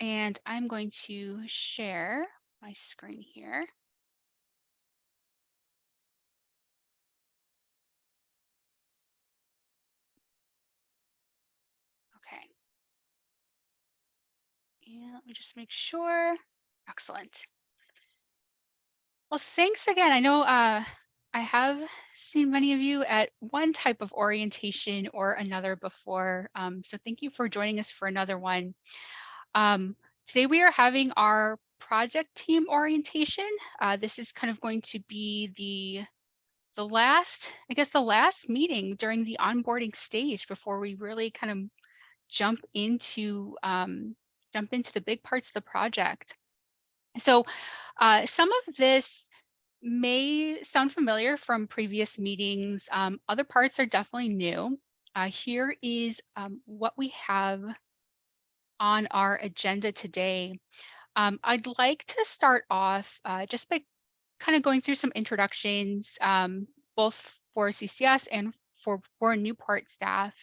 And I'm going to share my screen here. Okay. And let me just make sure. Excellent. Well, thanks again. I know I have seen many of you at one type of orientation or another before. So thank you for joining us for another one. Um, Today we are having our project team orientation. This is kind of going to be the last, I guess, the last meeting during the onboarding stage before we really kind of jump into um, jump into the big parts of the project. So some of this may sound familiar from previous meetings. Other parts are definitely new. Here is what we have on our agenda today. I'd like to start off just by kind of going through some introductions, both for CCS and for Newport staff.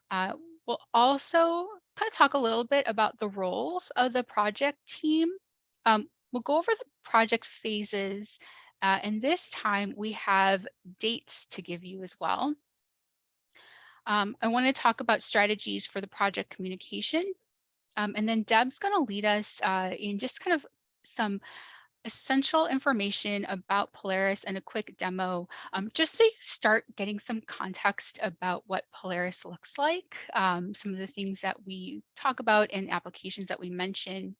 Uh, we'll also kind of talk a little bit about the roles of the project team. We'll go over the project phases, and this time we have dates to give you as well. I want to talk about strategies for the project communication, and then Deb's going to lead us in just kind of some essential information about Polaris and a quick demo, just so you start getting some context about what Polaris looks like, some of the things that we talk about and applications that we mention.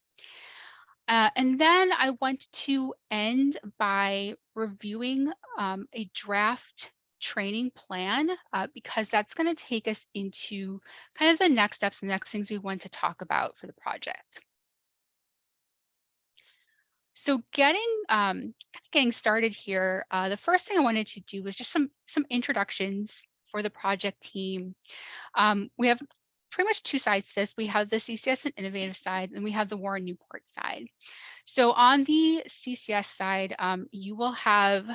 And then I want to end by reviewing a draft training plan because that's going to take us into kind of the next steps, the next things we want to talk about for the project. So getting started here, the first thing I wanted to do was just some introductions for the project team. We have pretty much two sides to this. We have the CCS and innovative side, and we have the Warren Newport side. So on the CCS side, you will have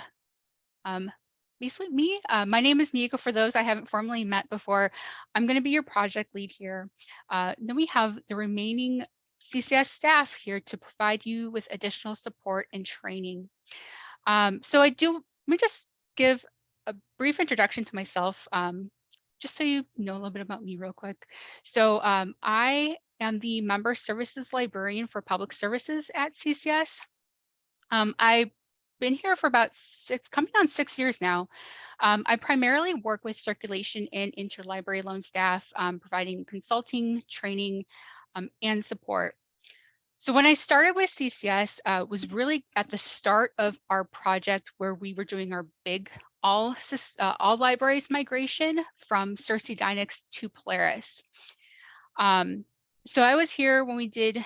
um, basically me. My name is Nico. For those I haven't formally met before, I'm going to be your project lead here. Then we have the remaining CCS staff here to provide you with additional support and training. Let me just give a brief introduction to myself, just so you know a little bit about me real quick. I am the member services librarian for public services at CCS. I've been here for about coming on 6 years now. I primarily work with circulation and interlibrary loan staff, providing consulting, training, and support. So when I started with CCS, was really at the start of our project where we were doing our big all libraries migration from Circe Dynex to Polaris. So I was here when we did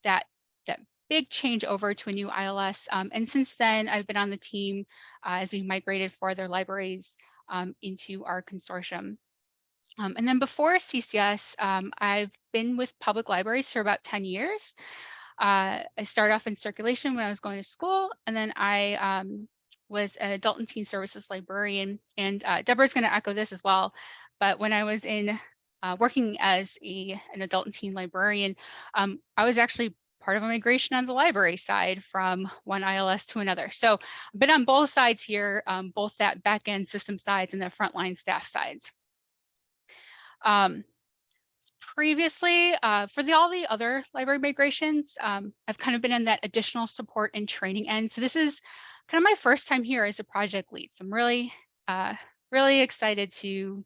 that that big change over to a new ILS, and since then I've been on the team as we migrated four other libraries into our consortium. And then before CCS, I've been with public libraries for about 10 years. I started off in circulation when I was going to school, and then I was an adult and teen services librarian. And Deborah's going to echo this as well. But when I was in working as an adult and teen librarian, I was actually part of a migration on the library side from one ILS to another. So I've been on both sides here, both that back end system sides and the frontline staff sides. Um, Previously, for all the other library migrations, I've kind of been in that additional support and training end. So this is kind of my first time here as a project lead. So I'm really excited to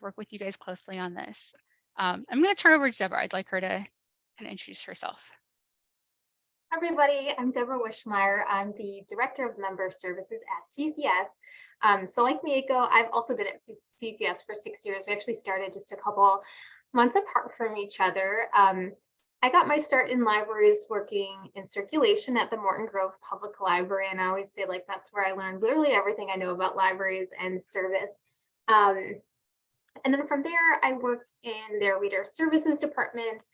work with you guys closely on this. I'm going to turn over to Deborah. I'd like her to kind of introduce herself. Hi, everybody. I'm Deborah Wishmeyer. I'm the Director of Member Services at CCS. So like Mieko, I've also been at CCS for 6 years. We actually started just a couple months apart from each other. I got my start in libraries working in circulation at the Morton Grove Public Library. And I always say like that's where I learned literally everything I know about libraries and service. And then from there, I worked in their reader services department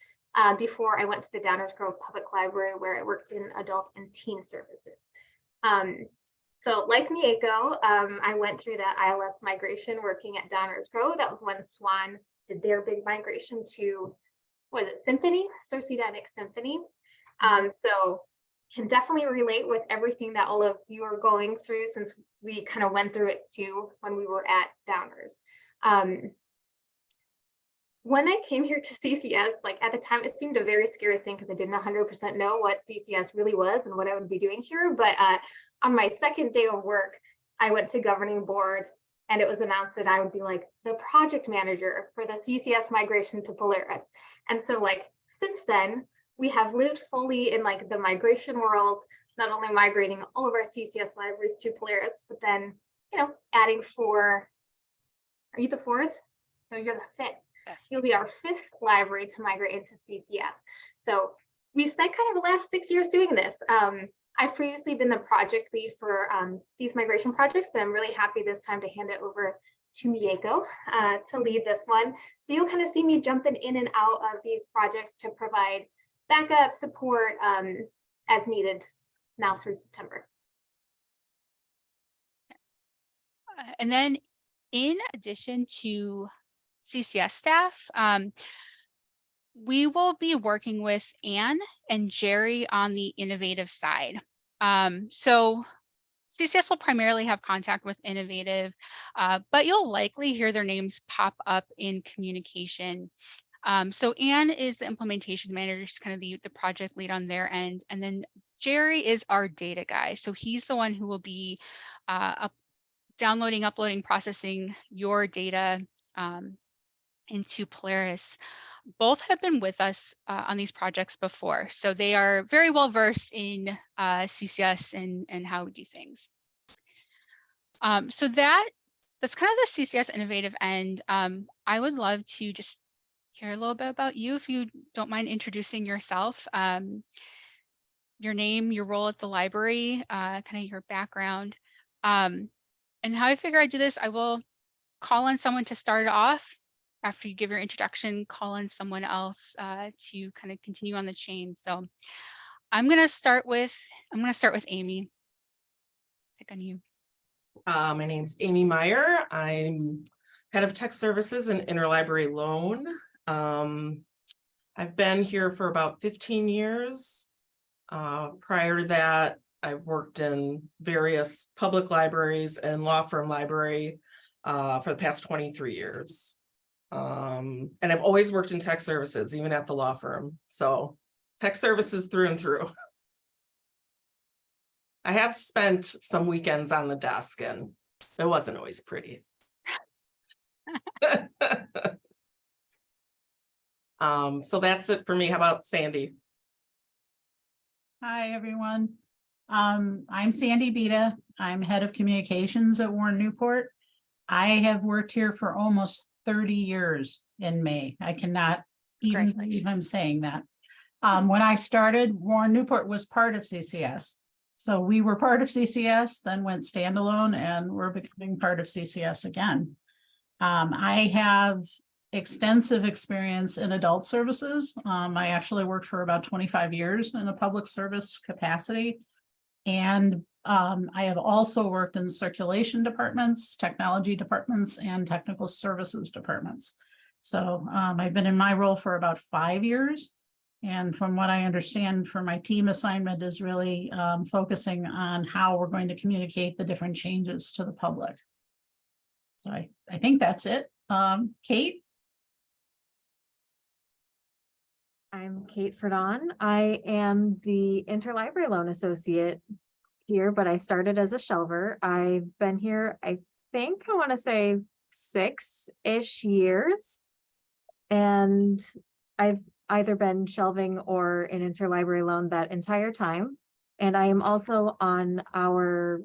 before I went to the Downers Grove Public Library, where I worked in adult and teen services. So like Mieko, I went through that ILS migration working at Downers Grove. That was when Swan did their big migration to was it Symphony, Sorcidanic Symphony. So can definitely relate with everything that all of you are going through, since we kind of went through it too when we were at Downers. When I came here to CCS, like at the time, it seemed a very scary thing because I didn't 100% know what CCS really was and what I would be doing here. But on my second day of work, I went to governing board and it was announced that I would be like the project manager for the CCS migration to Polaris. And so like since then, we have lived fully in like the migration world, not only migrating all of our CCS libraries to Polaris, but then, you know, adding four. Are you the fourth? No, you're the fifth. You'll be our fifth library to migrate into CCS. So we spent kind of the last 6 years doing this. I've previously been the project lead for these migration projects, but I'm really happy this time to hand it over to Mieko to lead this one. So you'll kind of see me jumping in and out of these projects to provide backup support as needed now through September. And then in addition to CCS staff, we will be working with Anne and Jerry on the innovative side. So CCS will primarily have contact with innovative, but you'll likely hear their names pop up in communication. So Anne is the implementation manager, she's kind of the project lead on their end. And then Jerry is our data guy. So he's the one who will be downloading, uploading, processing your data into Polaris. Both have been with us on these projects before, so they are very well versed in CCS and how we do things. So that's kind of the CCS innovative end. I would love to just hear a little bit about you, if you don't mind introducing yourself, your name, your role at the library, kind of your background. And how I figure I do this, I will call on someone to start it off. After you give your introduction, call on someone else to kind of continue on the chain. So I'm gonna start with Amy. Pick on you. My name's Amy Meyer. I'm head of tech services and interlibrary loan. I've been here for about 15 years. Prior to that, I've worked in various public libraries and law firm library for the past 23 years. And I've always worked in tech services, even at the law firm. So tech services through and through. I have spent some weekends on the desk and it wasn't always pretty. So that's it for me. How about Sandy? Hi, everyone. I'm Sandy Beta. I'm head of communications at Warren Newport. I have worked here for almost 30 years in May. I cannot even believe I'm saying that. When I started, Warren Newport was part of CCS. So we were part of CCS, then went standalone, and we're becoming part of CCS again. I have extensive experience in adult services. I actually worked for about 25 years in a public service capacity. And I have also worked in circulation departments, technology departments, and technical services departments. So I've been in my role for about 5 years. And from what I understand for my team assignment is really focusing on how we're going to communicate the different changes to the public. So I think that's it. Kate? I'm Kate Ferdon. I am the Interlibrary Loan Associate here, but I started as a shelver. I've been here, I think I want to say 6-ish years. And I've either been shelving or an interlibrary loan that entire time. And I am also on our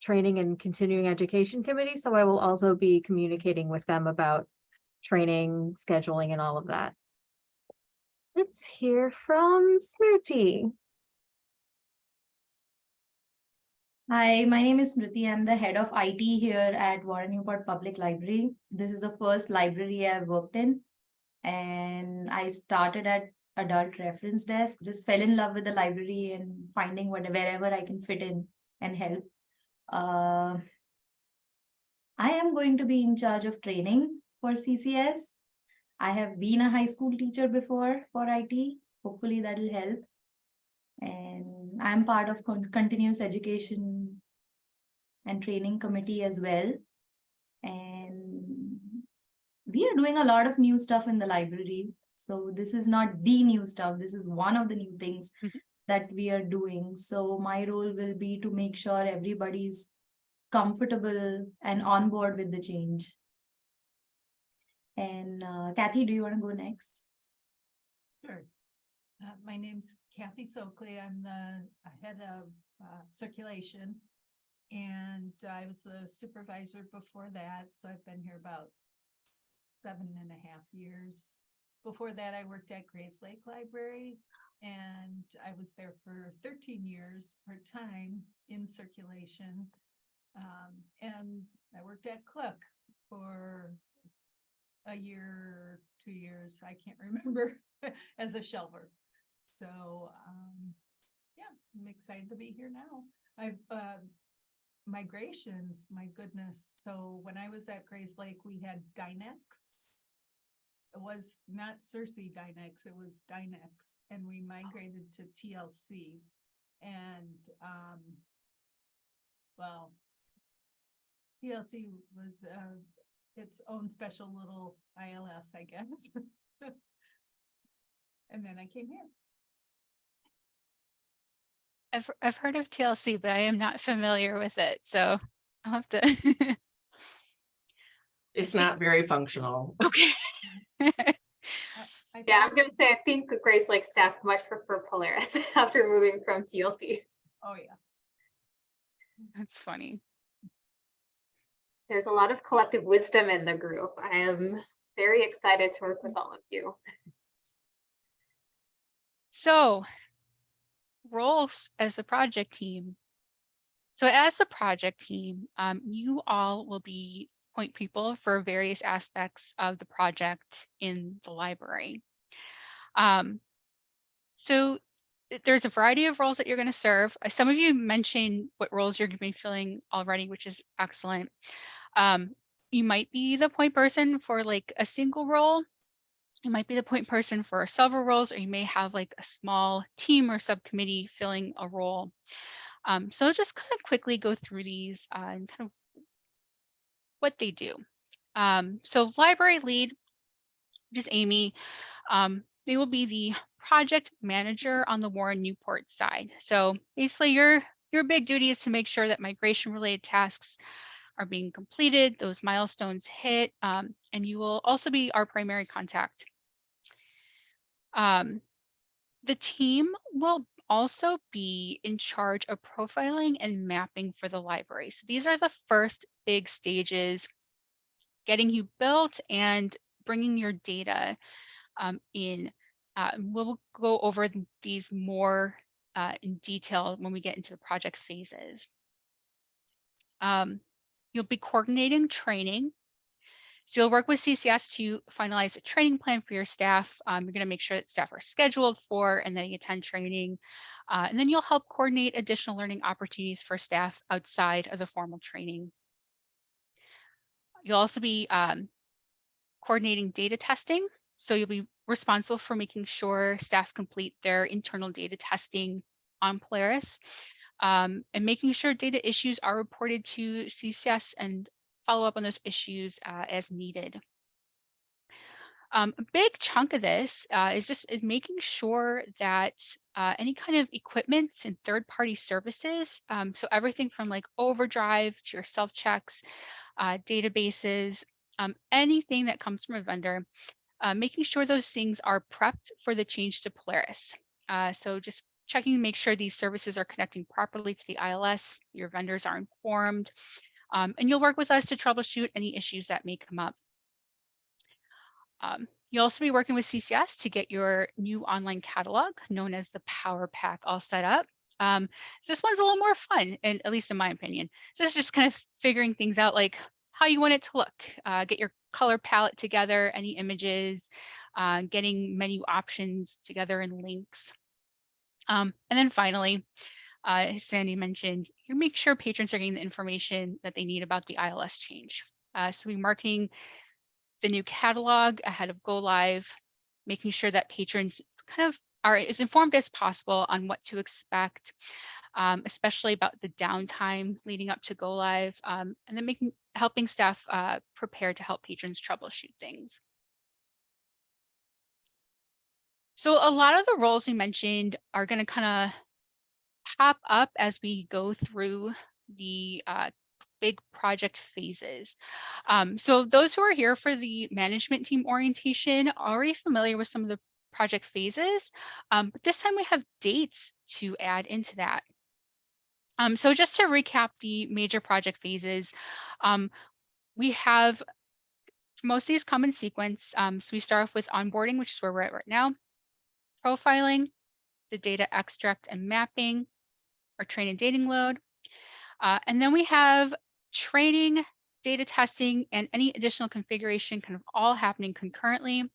training and continuing education committee. So I will also be communicating with them about training, scheduling, and all of that. Let's hear from Smriti. Hi, my name is Smriti. I'm the head of IT here at Warren Newport Public Library. This is the first library I've worked in. And I started at adult reference desk, just fell in love with the library and finding wherever I can fit in and help. I am going to be in charge of training for CCS. I have been a high school teacher before for IT. Hopefully that'll help. And I'm part of continuous education and training committee as well. And we are doing a lot of new stuff in the library. So this is not the new stuff. This is one of the new things Mhm. that we are doing. So my role will be to make sure everybody's comfortable and on board with the change. And Kathy, do you want to go next? Sure. My name's Kathy Soakley. I'm the head of circulation. And I was the supervisor before that. So I've been here about 7.5 years. Before that, I worked at Grays Lake Library. And I was there for 13 years part-time in circulation. And I worked at Cook for a year, 2 years, I can't remember, as a shelver. So, yeah, I'm excited to be here now. I've, migrations, my goodness. So when I was at Grays Lake, we had Dynex. It was not Cersei Dynex, it was Dynex, and we migrated to TLC. And, well, TLC was, its own special little ILS, I guess. And then I came here. I've heard of TLC, but I am not familiar with it, so I'll have to. It's not very functional. Okay. I Yeah, thought- I'm gonna say, I think the Grace Lake staff much prefer Polaris after moving from TLC. Oh, yeah. That's funny. There's a lot of collective wisdom in the group. I am very excited to work with all of you. So, roles as the project team. So as the project team, you all will be point people for various aspects of the project in the library. So there's a variety of roles that you're going to serve. Some of you mentioned what roles you're going to be filling already, which is excellent. You might be the point person for like a single role. You might be the point person for several roles, or you may have like a small team or subcommittee filling a role. So just kind of quickly go through these and kind of what they do. So library lead, which is Amy, they will be the project manager on the Warren Newport side. So basically your big duty is to make sure that migration related tasks are being completed, those milestones hit, and you will also be our primary contact. The team will also be in charge of profiling and mapping for the library. So these are the first big stages, getting you built and bringing your data in. We'll go over these more in detail when we get into the project phases. You'll be coordinating training. So you'll work with CCS to finalize a training plan for your staff. You're going to make sure that staff are scheduled for and they attend training. And then you'll help coordinate additional learning opportunities for staff outside of the formal training. You'll also be coordinating data testing. So you'll be responsible for making sure staff complete their internal data testing on Polaris, and making sure data issues are reported to CCS and follow up on those issues as needed. A big chunk of this is making sure that any kind of equipment and third-party services, so everything from like Overdrive to your self-checks, databases, anything that comes from a vendor, making sure those things are prepped for the change to Polaris. So just checking to make sure these services are connecting properly to the ILS, your vendors are informed, and you'll work with us to troubleshoot any issues that may come up. You'll also be working with CCS to get your new online catalog, known as the Power Pack, all set up. So this one's a little more fun, and at least in my opinion. So this is just kind of figuring things out, like how you want it to look, get your color palette together, any images, getting menu options together and links. And then finally, as Sandy mentioned, you make sure patrons are getting the information that they need about the ILS change. So we're marketing the new catalog ahead of go live, making sure that patrons kind of are as informed as possible on what to expect, especially about the downtime leading up to go live, and then helping staff prepare to help patrons troubleshoot things. So a lot of the roles we mentioned are going to kind of pop up as we go through the big project phases. So those who are here for the management team orientation are already familiar with some of the project phases, but this time we have dates to add into that. So just to recap the major project phases, we have most of these come in sequence. So we start off with onboarding, which is where we're at right now, profiling, the data extract and mapping, our train and dating load. And then we have training, data testing, and any additional configuration kind of all happening concurrently.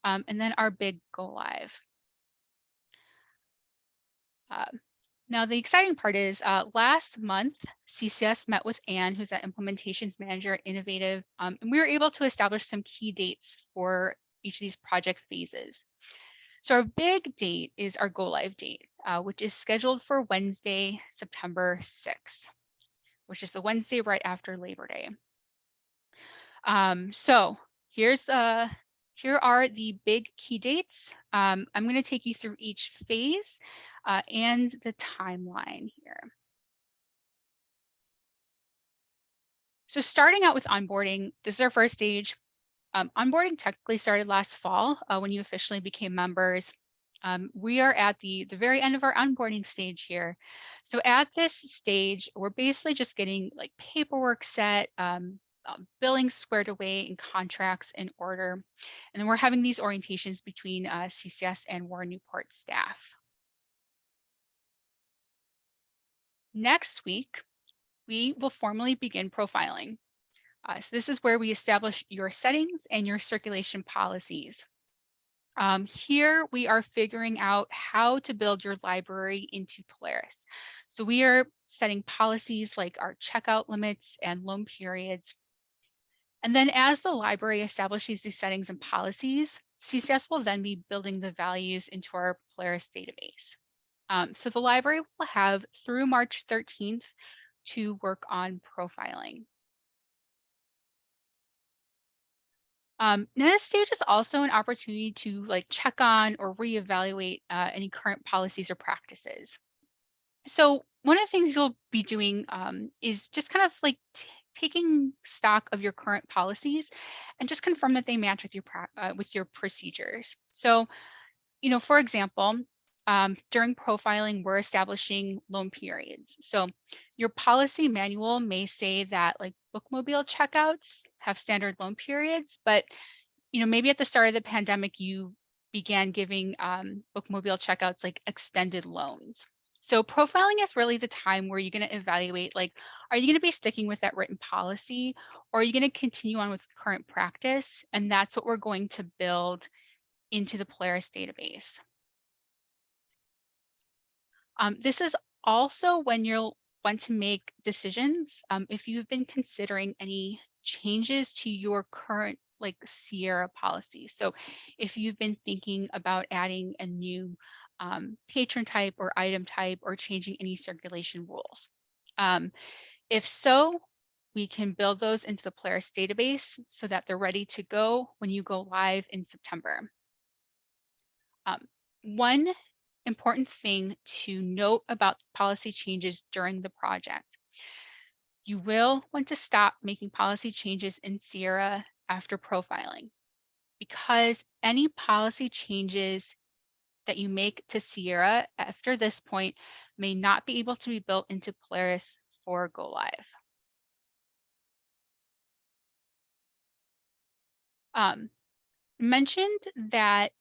And then our big go live. Now, the exciting part is last month, CCS met with Anne, who's that implementations manager at Innovative, and we were able to establish some key dates for each of these project phases. So our big date is our go live date, which is scheduled for Wednesday, September 6th, which is the Wednesday right after Labor Day. So here are the big key dates. I'm going to take you through each phase and the timeline here. So starting out with onboarding, this is our first stage. Onboarding technically started last fall when you officially became members. We are at the very end of our onboarding stage here. So at this stage, we're basically just getting like paperwork set, billing squared away and contracts in order. And then we're having these orientations between CCS and Warren Newport staff. Next week, we will formally begin profiling. So this is where we establish your settings and your circulation policies. Here we are figuring out how to build your library into Polaris. So we are setting policies like our checkout limits and loan periods. And then as the library establishes these settings and policies, CCS will then be building the values into our Polaris database. So the library will have through March 13th to work on profiling. Now this stage is also an opportunity to like check on or reevaluate any current policies or practices. So one of the things you'll be doing is just kind of like taking stock of your current policies and just confirm that they match with your procedures. So, you know, for example, during profiling, we're establishing loan periods. So your policy manual may say that like bookmobile checkouts have standard loan periods, but you know, maybe at the start of the pandemic, you began giving bookmobile checkouts like extended loans. So profiling is really the time where you're going to evaluate, like, are you going to be sticking with that written policy or are you going to continue on with current practice? And that's what we're going to build into the Polaris database. This is also when you'll want to make decisions if you've been considering any changes to your current like Sierra policy. So if you've been thinking about adding a new patron type or item type or changing any circulation rules. If so, we can build those into the Polaris database so that they're ready to go when you go live in September. One important thing to note about policy changes during the project. You will want to stop making policy changes in Sierra after profiling because any policy changes that you make to Sierra after this point may not be able to be built into Polaris for go live. Mentioned that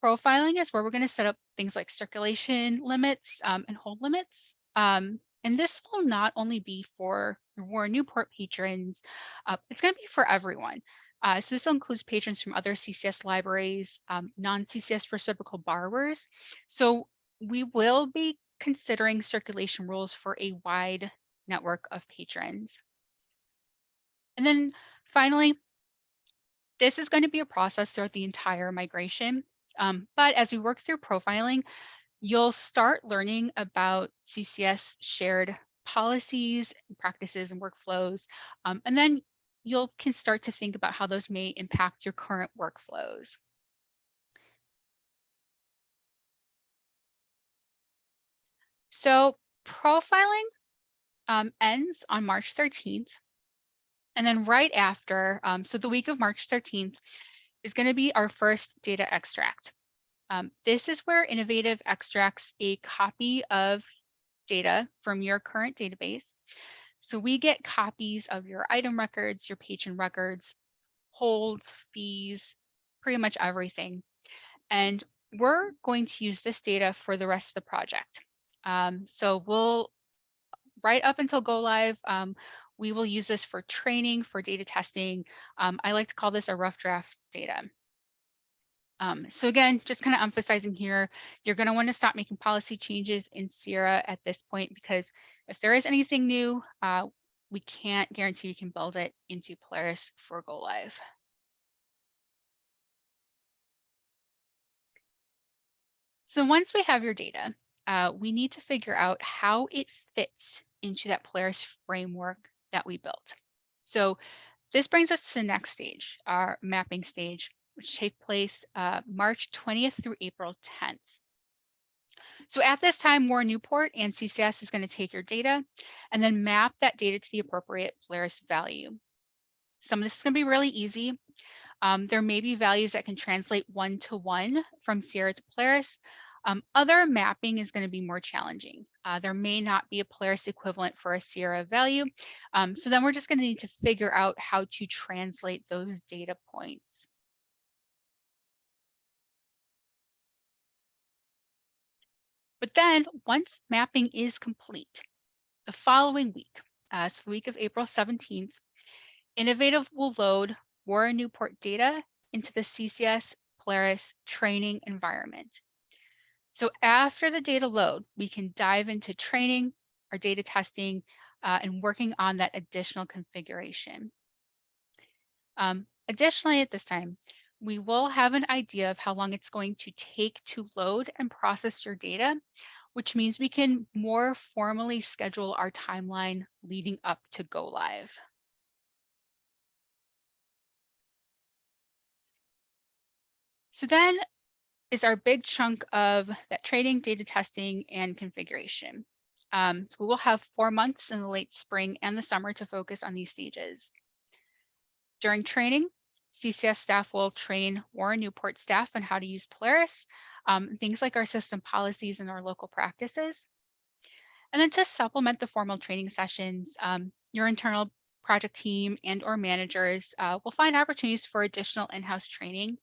profiling is where we're going to set up things like circulation limits and hold limits. And this will not only be for Warren Newport patrons, it's going to be for everyone. So this includes patrons from other CCS libraries, non-CCS reciprocal borrowers. So we will be considering circulation rules for a wide network of patrons. And then finally, This is going to be a process throughout the entire migration. But as we work through profiling, you'll start learning about CCS shared policies, practices, and workflows. And then you can start to think about how those may impact your current workflows. So profiling ends on March 13th. And then right after, so the week of March 13th is going to be our first data extract. This is where Innovative extracts a copy of data from your current database. So we get copies of your item records, your patron records, holds, fees, pretty much everything. And we're going to use this data for the rest of the project. So we'll, right up until go live, we will use this for training, for data testing. I like to call this a rough draft data. So again, just kind of emphasizing here, you're going to want to stop making policy changes in Sierra at this point, because if there is anything new, we can't guarantee you can build it into Polaris for go live. So once we have your data, we need to figure out how it fits into that Polaris framework that we built. So this brings us to the next stage, our mapping stage, which take place March 20th through April 10th. So at this time, Warren Newport and CCS is going to take your data and then map that data to the appropriate Polaris value. Some of this is going to be really easy. There may be values that can translate one-to-one from Sierra to Polaris. Other mapping is going to be more challenging. There may not be a Polaris equivalent for a Sierra value. So then we're just going to need to figure out how to translate those data points. But then once mapping is complete, the following week, so the week of April 17th, Innovative will load Warren Newport data into the CCS Polaris training environment. So after the data load, we can dive into training, our data testing, and working on that additional configuration. Additionally, at this time, we will have an idea of how long it's going to take to load and process your data, which means we can more formally schedule our timeline leading up to go live. So then is our big chunk of that training, data testing, and configuration. So we will have 4 months in the late spring and the summer to focus on these stages. During training, CCS staff will train Warren Newport staff on how to use Polaris, things like our system policies and our local practices. And then to supplement the formal training sessions, your internal project team and or managers will find opportunities for additional in-house training,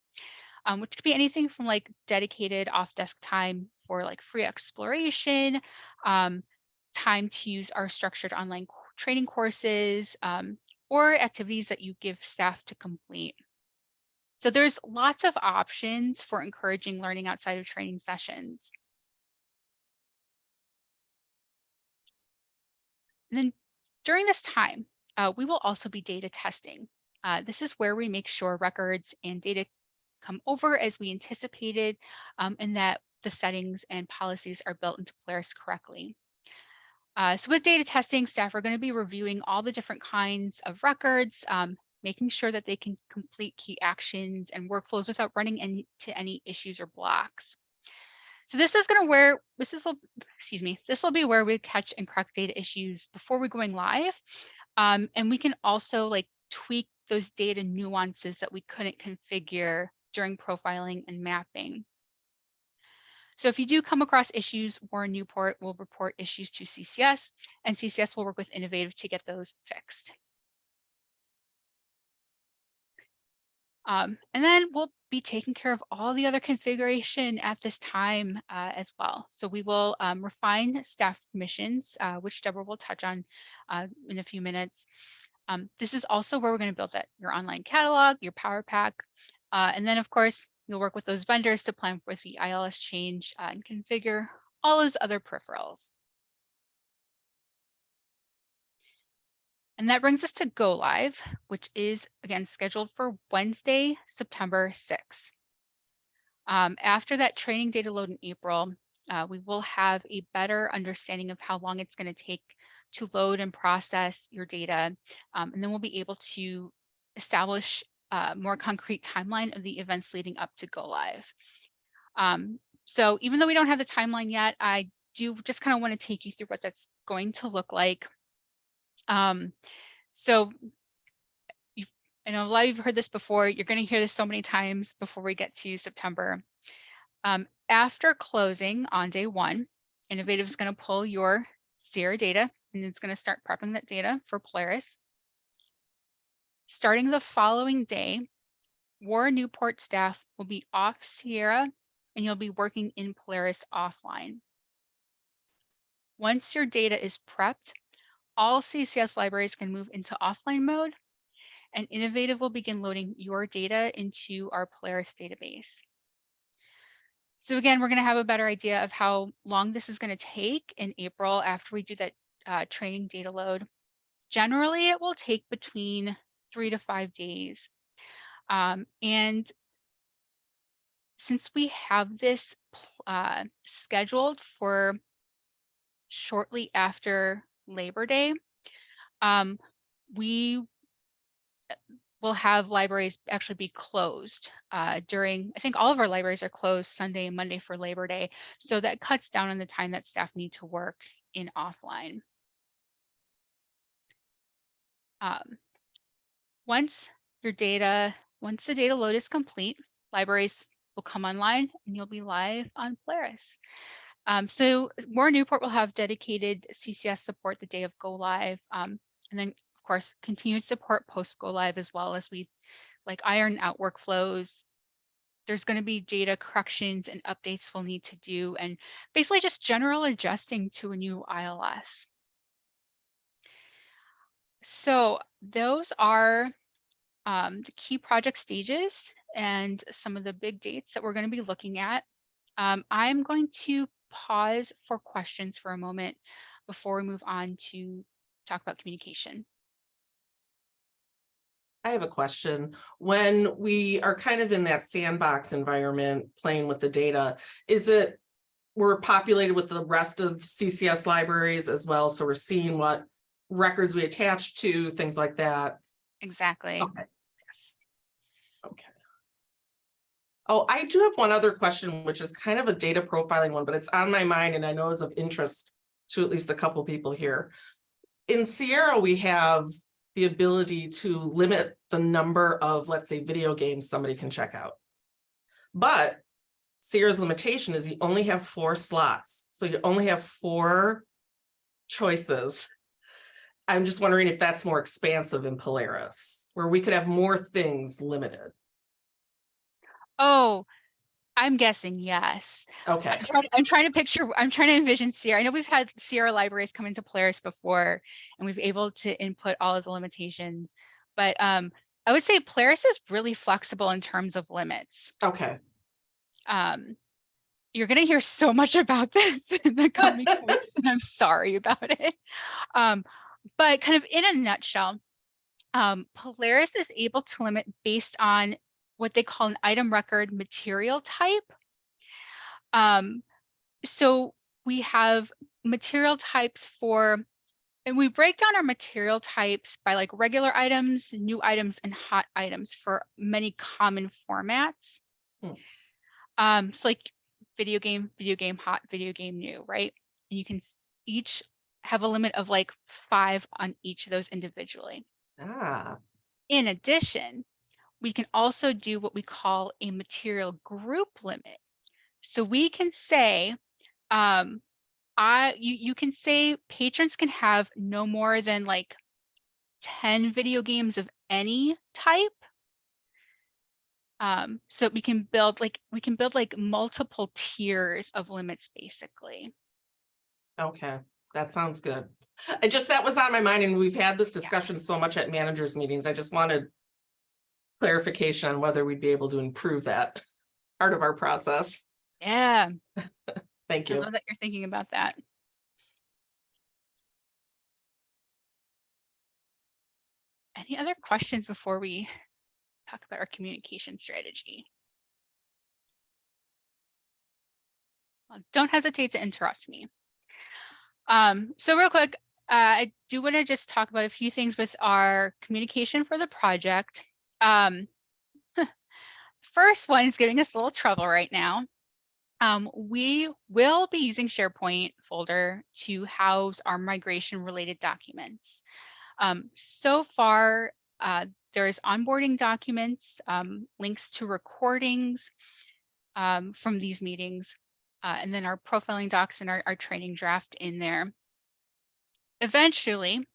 which could be anything from like dedicated off-desk time for like free exploration, time to use our structured online training courses, or activities that you give staff to complete. So there's lots of options for encouraging learning outside of training sessions. And then during this time, we will also be data testing. This is where we make sure records and data come over as we anticipated, and that the settings and policies are built into Polaris correctly. So with data testing, staff are going to be reviewing all the different kinds of records, making sure that they can complete key actions and workflows without running into any issues or blocks. So this is going to where this will be where we catch and correct data issues before we're going live, and we can also like tweak those data nuances that we couldn't configure during profiling and mapping. So if you do come across issues, Warren Newport will report issues to CCS, and CCS will work with Innovative to get those fixed. And then we'll be taking care of all the other configuration at this time as well. So we will refine staff permissions, which Deborah will touch on in a few minutes. This is also where we're going to build that your online catalog, your Power Pack, and then of course you'll work with those vendors to plan for the ILS change and configure all those other peripherals. And that brings us to go live, which is again scheduled for Wednesday, September 6th. After that training data load in April, we will have a better understanding of how long it's going to take to load and process your data. And then we'll be able to establish a more concrete timeline of the events leading up to go live. So even though we don't have the timeline yet, I do just kind of want to take you through what that's going to look like. So I know a lot of you've heard this before. You're going to hear this so many times before we get to September. After closing on day one, Innovative is going to pull your Sierra data and it's going to start prepping that data for Polaris. Starting the following day, Warren Newport staff will be off Sierra and you'll be working in Polaris offline. Once your data is prepped, all CCS libraries can move into offline mode and Innovative will begin loading your data into our Polaris database. So again, we're going to have a better idea of how long this is going to take in April after we do that training data load. Generally, it will take between 3 to 5 days. And since we have this scheduled for shortly after Labor Day, we will have libraries actually be closed during, I think all of our libraries are closed Sunday and Monday for Labor Day. So that cuts down on the time that staff need to work in offline. Once the data load is complete, libraries will come online and you'll be live on Polaris. So Warren Newport will have dedicated CCS support the day of go live. And then of course, continued support post go live as well as we like iron out workflows. There's going to be data corrections and updates we'll need to do and basically just general adjusting to a new ILS. So those are the key project stages and some of the big dates that we're going to be looking at. I'm going to pause for questions for a moment before we move on to talk about communication. I have a question. When we are kind of in that sandbox environment, playing with the data, we're populated with the rest of CCS libraries as well, so we're seeing what records we attach to, things like that? Exactly. Okay. Yes. Okay. Oh, I do have one other question, which is kind of a data profiling one, but it's on my mind and I know is of interest to at least a couple people here. In Sierra, we have the ability to limit the number of, let's say, video games somebody can check out. But Sierra's limitation is you only have 4 slots. So you only have 4 choices. I'm just wondering if that's more expansive in Polaris, where we could have more things limited. Oh, I'm guessing yes. Okay. I'm trying to envision Sierra. I know we've had Sierra libraries come into Polaris before and we've able to input all of the limitations, but I would say Polaris is really flexible in terms of limits. Okay. You're going to hear so much about this in the coming weeks, and I'm sorry about it. But kind of in a nutshell, Polaris is able to limit based on what they call an item record material type. So we have material types and we break down our material types by like regular items, new items, and hot items for many common formats. So like video game, hot, video game, new, right? And you can each have a limit of like 5 on each of those individually. In addition, we can also do what we call a material group limit. So we can say, you can say patrons can have no more than like 10 video games of any type. So we can build like multiple tiers of limits basically. Okay, that sounds good. That was on my mind and we've had this discussion so much at managers meetings. I just wanted clarification on whether we'd be able to improve that part of our process. Yeah. Thank I you. love that you're thinking about that. Any other questions before we talk about our communication strategy? Don't hesitate to interrupt me. So real quick, I do want to just talk about a few things with our communication for the project. First one is giving us a little trouble right now. We will be using SharePoint folder to house our migration related documents. So far, there's onboarding documents, links to recordings from these meetings, and then our profiling docs and our training draft in there. Eventually,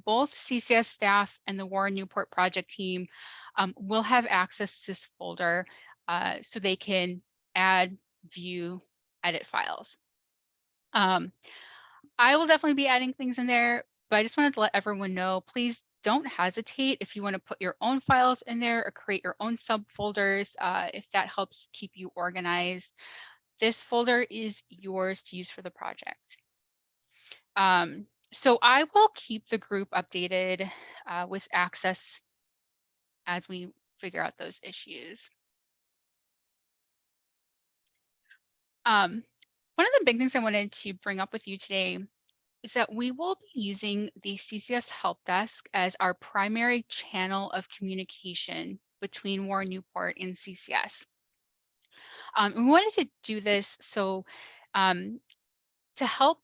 both CCS staff and the Warren Newport project team will have access to this folder so they can add, view, edit files. I will definitely be adding things in there, but I just wanted to let everyone know, please don't hesitate if you want to put your own files in there or create your own subfolders if that helps keep you organized. This folder is yours to use for the project. So I will keep the group updated with access as we figure out those issues. One of the big things I wanted to bring up with you today is that we will be using the CCS Help Desk as our primary channel of communication between Warren Newport and CCS. We wanted to do this so to help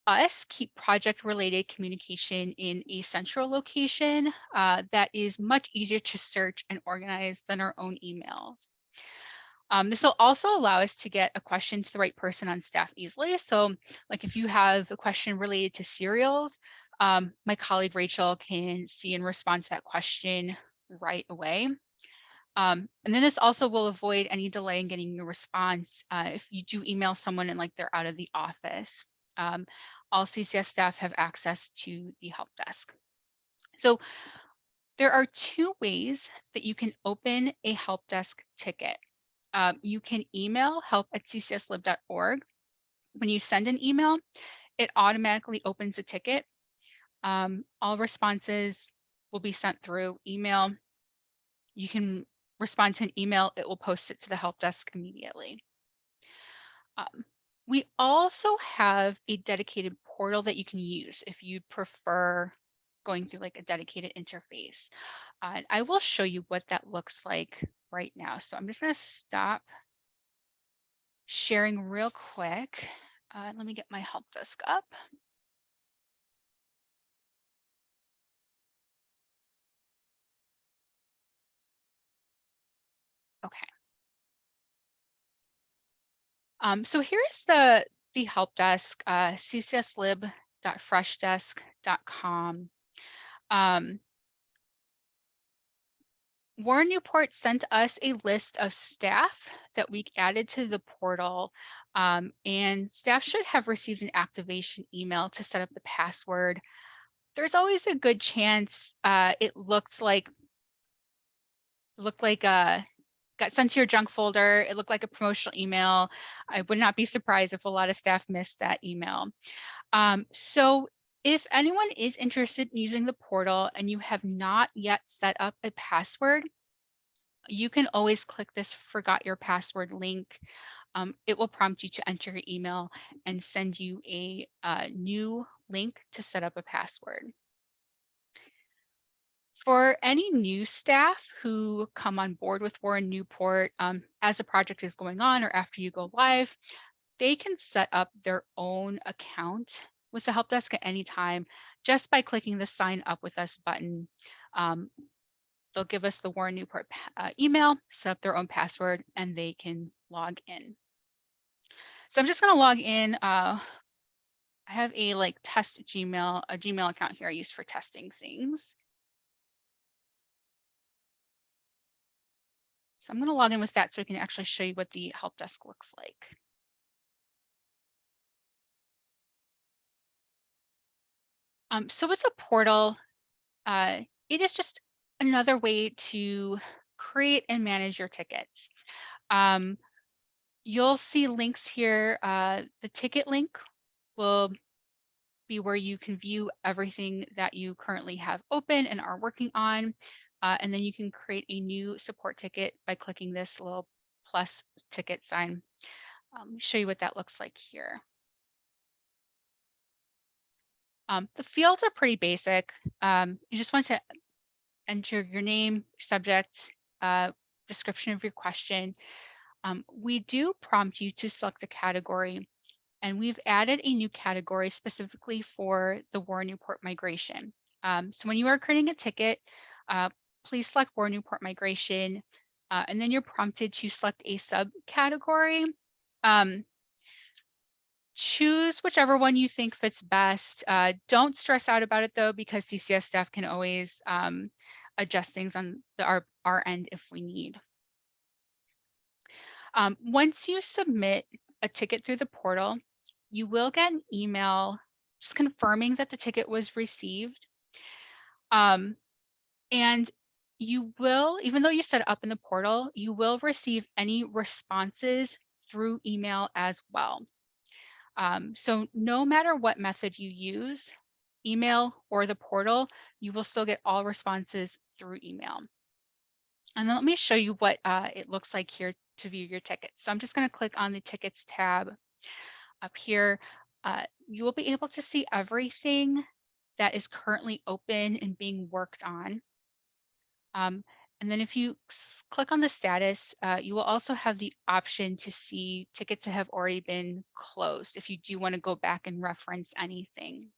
us keep project-related communication in a central location that is much easier to search and organize than our own emails. This will also allow us to get a question to the right person on staff easily. So like if you have a question related to cereals, my colleague Rachel can see and respond to that question right away. And then this also will avoid any delay in getting your response if you do email someone and like they're out of the office. All CCS staff have access to the help desk. So there are two ways that you can open a help desk ticket. You can email help@ccslib.org. When you send an email, it automatically opens a ticket. All responses will be sent through email. You can respond to an email, it will post it to the help desk immediately. We also have a dedicated portal that you can use if you prefer going through like a dedicated interface. And I will show you what that looks like right now. So I'm just going to stop sharing real quick. Let me get my help desk up. Okay. So here's the help desk, ccslib.freshdesk.com. Warren Newport sent us a list of staff that we added to the portal, and staff should have received an activation email to set up the password. There's always a good chance it looked like got sent to your junk folder. It looked like a promotional email. I would not be surprised if a lot of staff missed that email. So if anyone is interested in using the portal and you have not yet set up a password, you can always click this forgot your password link. It will prompt you to enter your email and send you a new link to set up a password. For any new staff who come on board with Warren Newport as the project is going on or after you go live, they can set up their own account with the help desk at any time just by clicking the sign up with us button. They'll give us the Warren Newport email, set up their own password, and they can log in. So I'm just going to log in. I have a test Gmail, a Gmail account here I use for testing things. So I'm going to log in with that so I can actually show you what the help desk looks like. So with the portal, it is just another way to create and manage your tickets. You'll see links here. The ticket link will be where you can view everything that you currently have open and are working on. And then you can create a new support ticket by clicking this little plus ticket sign. Let me show you what that looks like here. The fields are pretty basic. You just want to enter your name, subject, description of your question. We do prompt you to select a category, and we've added a new category specifically for the Warren Newport migration. So when you are creating a ticket, please select Warren Newport migration, and then you're prompted to select a subcategory. Choose whichever one you think fits best. Don't stress out about it though, because CCS staff can always adjust things on our end if we need. Once you submit a ticket through the portal, you will get an email just confirming that the ticket was received. And you will, even though you set it up in the portal, you will receive any responses through email as well. So no matter what method you use, email or the portal, you will still get all responses through email. And then let me show you what it looks like here to view your tickets. So I'm just going to click on the tickets tab up here. You will be able to see everything that is currently open and being worked on. And then if you click on the status, you will also have the option to see tickets that have already been closed if you do want to go back and reference anything.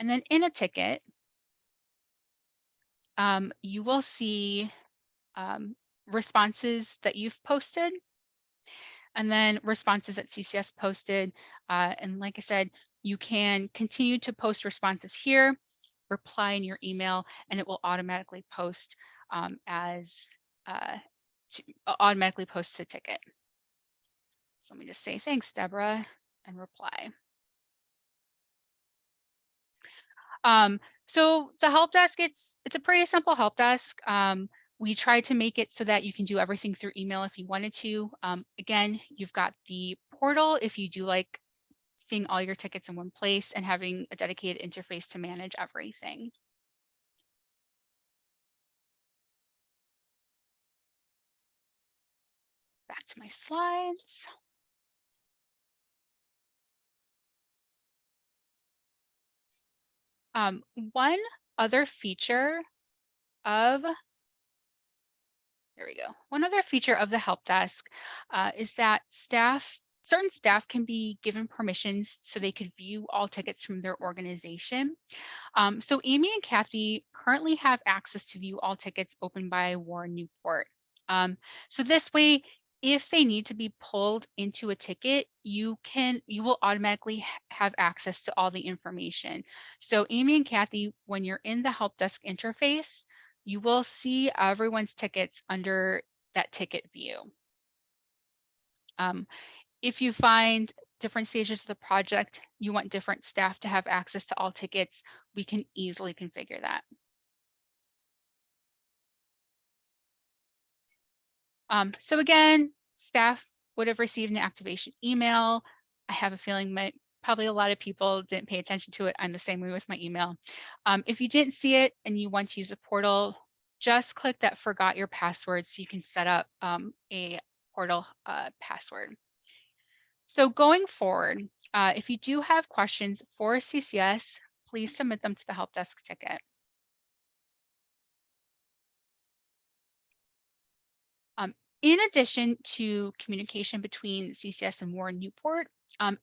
And then in a ticket, you will see responses that you've posted, and then responses that CCS posted. And like I said, you can continue to post responses here, reply in your email, and it will automatically post automatically post the ticket. So let me just say thanks, Deborah, and reply. So the help desk, it's a pretty simple help desk. We try to make it so that you can do everything through email if you wanted to. Again, you've got the portal if you do like seeing all your tickets in one place and having a dedicated interface to manage everything. Back to my slides. One other feature of There we go. One other feature of the help desk is that certain staff can be given permissions so they could view all tickets from their organization. So Amy and Kathy currently have access to view all tickets opened by Warren Newport. So this way, if they need to be pulled into a ticket, you will automatically have access to all the information. So Amy and Kathy, when you're in the help desk interface, you will see everyone's tickets under that ticket view. If you find different stages of the project, you want different staff to have access to all tickets, we can easily configure that. So again, staff would have received an activation email. I have a feeling probably a lot of people didn't pay attention to it. I'm the same way with my email. If you didn't see it and you want to use a portal, just click that forgot your password so you can set up a portal password. So going forward, if you do have questions for CCS, please submit them to the help desk ticket. In addition to communication between CCS and Warren Newport,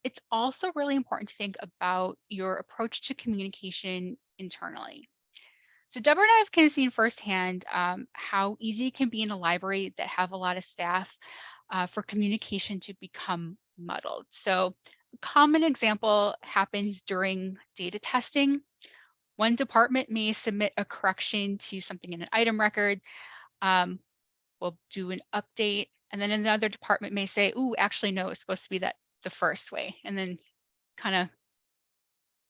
it's also really important to think about your approach to communication internally. So Deborah and I have kind of seen firsthand how easy it can be in a library that have a lot of staff for communication to become muddled. So a common example happens during data testing. One department may submit a correction to something in an item record. We'll do an update, and then another department may say, "Ooh, actually, no, it's supposed to be the first way," and then kind of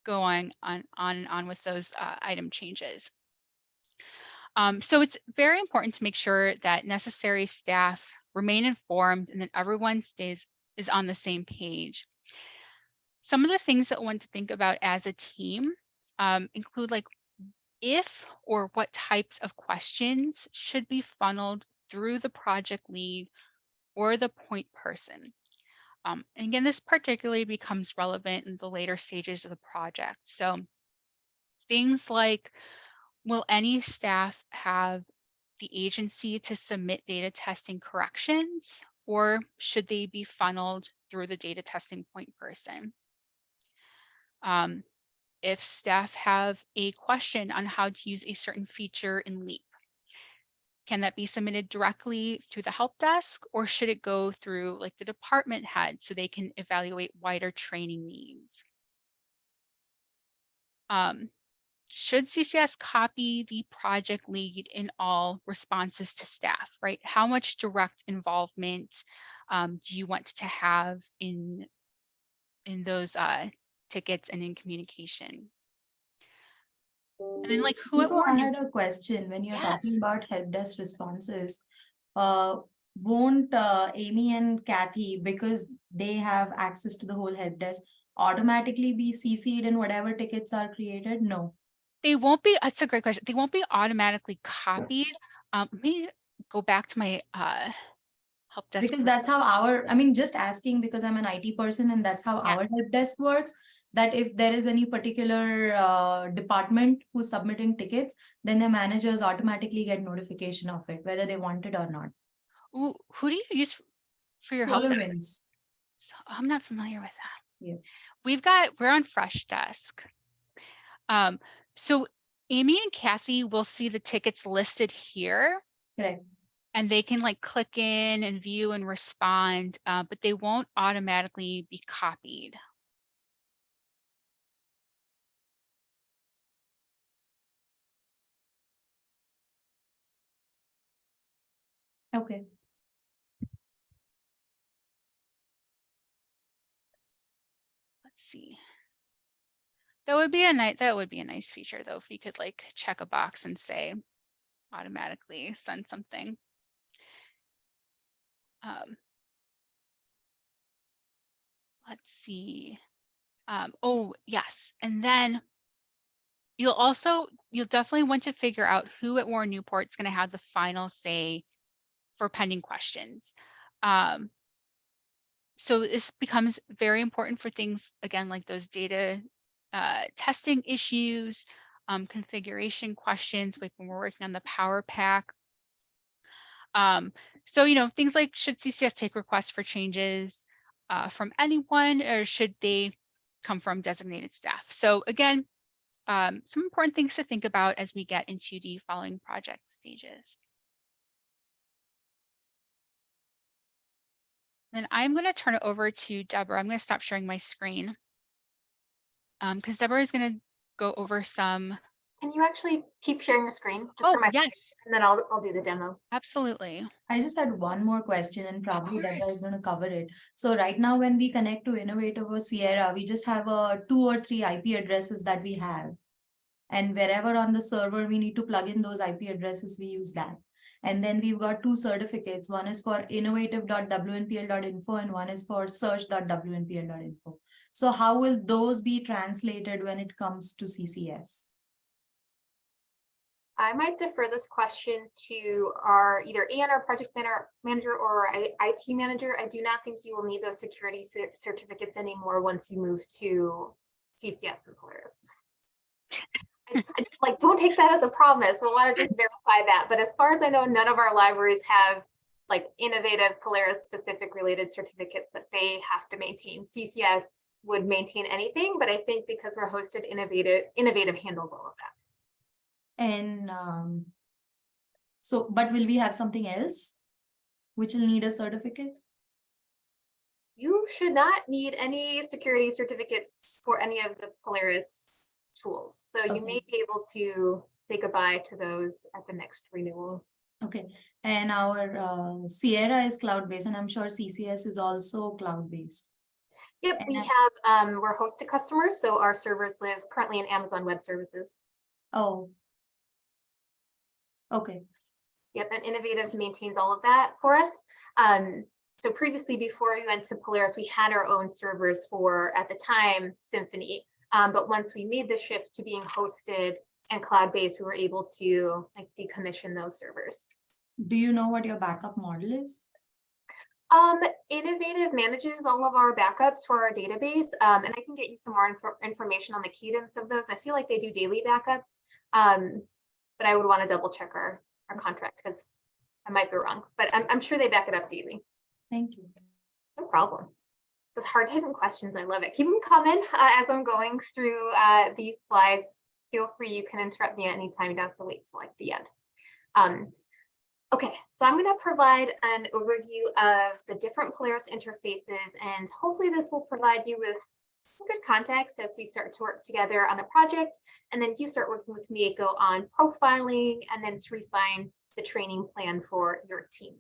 go on and on with those item changes. So it's very important to make sure that necessary staff remain informed and that everyone is on the same page. Some of the things that I want to think about as a team include like if or what types of questions should be funneled through the project lead or the point person. And again, this particularly becomes relevant in the later stages of the project. So things like, will any staff have the agency to submit data testing corrections, or should they be funneled through the data testing point person? If staff have a question on how to use a certain feature in LEAP, can that be submitted directly through the help desk, or should it go through like the department head so they can evaluate wider training needs? Should CCS copy the project lead in all responses to staff, right? How much direct involvement do you want to have in those tickets and in communication? And then like who at Nico, I Warren? had a question. When you're talking Yes. about help desk responses, uh, won't Amy and Kathy, because they have access to the whole help desk, automatically be CC'd in whatever tickets are created? No. They won't be, that's a great question. They won't be automatically copied. Let me go back to my help desk. Because that's how I mean, just asking because I'm an IT person and that's how Yeah. our help desk works. That if there is any particular department who's submitting tickets, then the managers automatically get notification of it, whether they want it or not. Ooh, who do you use for your help desk? SolarWinds. So I'm not familiar with that. Yeah. We're on Fresh Desk. So Amy and Kathy will see the tickets listed here. Correct. And they can like click in and view and respond, but they won't automatically be copied. Okay. Let's see. That would be a nice feature though, if you could like check a box and say automatically send something. Let's see. Oh yes, and then you'll definitely want to figure out who at Warren Newport is going to have the final say for pending questions. So this becomes very important for things, again, like those data testing issues, configuration questions, like when we're working on the Power Pack. So, things like, should CCS take requests for changes from anyone, or should they come from designated staff? So again, some important things to think about as we get into the following project stages. Then I'm going to turn it over to Deborah. I'm going to stop sharing my screen because Deborah is going to go over some. Can you actually keep sharing your screen just for Oh, my, yes, and then I'll do the demo. absolutely. I just had one more question and probably Deborah course. is going to cover it. So right now when we connect to Innovative or Sierra, we just have 2 or 3 IP addresses that we have. And wherever on the server we need to plug in those IP addresses, we use that. And then we've got 2 certificates. One is for innovative.wnpl.info and one is for search.wnpl.info. So how will those be translated when it comes to CCS? I might defer this question to our either Ian, our project manager, or our IT manager. I do not think you will need those security certificates anymore once you move to CCS and Polaris. Like, don't take that as a promise. We'll want to just verify that. But as far as I know, none of our libraries have like innovative Polaris specific related certificates that they have to maintain. CCS would maintain anything, but I think because we're hosted, innovative handles all of that. And so, but will we have something else which will need a certificate? You should not need any security certificates for any of the Polaris tools. So you may be able to say goodbye to those at the next renewal. Okay, and our Sierra is cloud-based, and I'm sure CCS is also cloud-based. Yep, we have, we're hosted customers, so our servers live currently in Amazon Web Services. Oh. Okay. Yep, and Innovative maintains all of that for us. So previously, before we went to Polaris, we had our own servers for, at the time, Symphony. But once we made the shift to being hosted and cloud-based, we were able to like decommission those servers. Do you know what your backup model is? Innovative manages all of our backups for our database, and I can get you some more information on the cadence of those. I feel like they do daily backups, but I would want to double check our contract because I might be wrong, but I'm sure they back it up daily. Thank you. No problem. Those hard-hitting questions, I love it. Keep them coming as I'm going through these slides. Feel free, you can interrupt me at any time. You don't have to wait till like the end. Okay, so I'm going to provide an overview of the different Polaris interfaces, and hopefully this will provide you with some good context as we start to work together on the project, and then you start working with Mieko on profiling and then to refine the training plan for your team.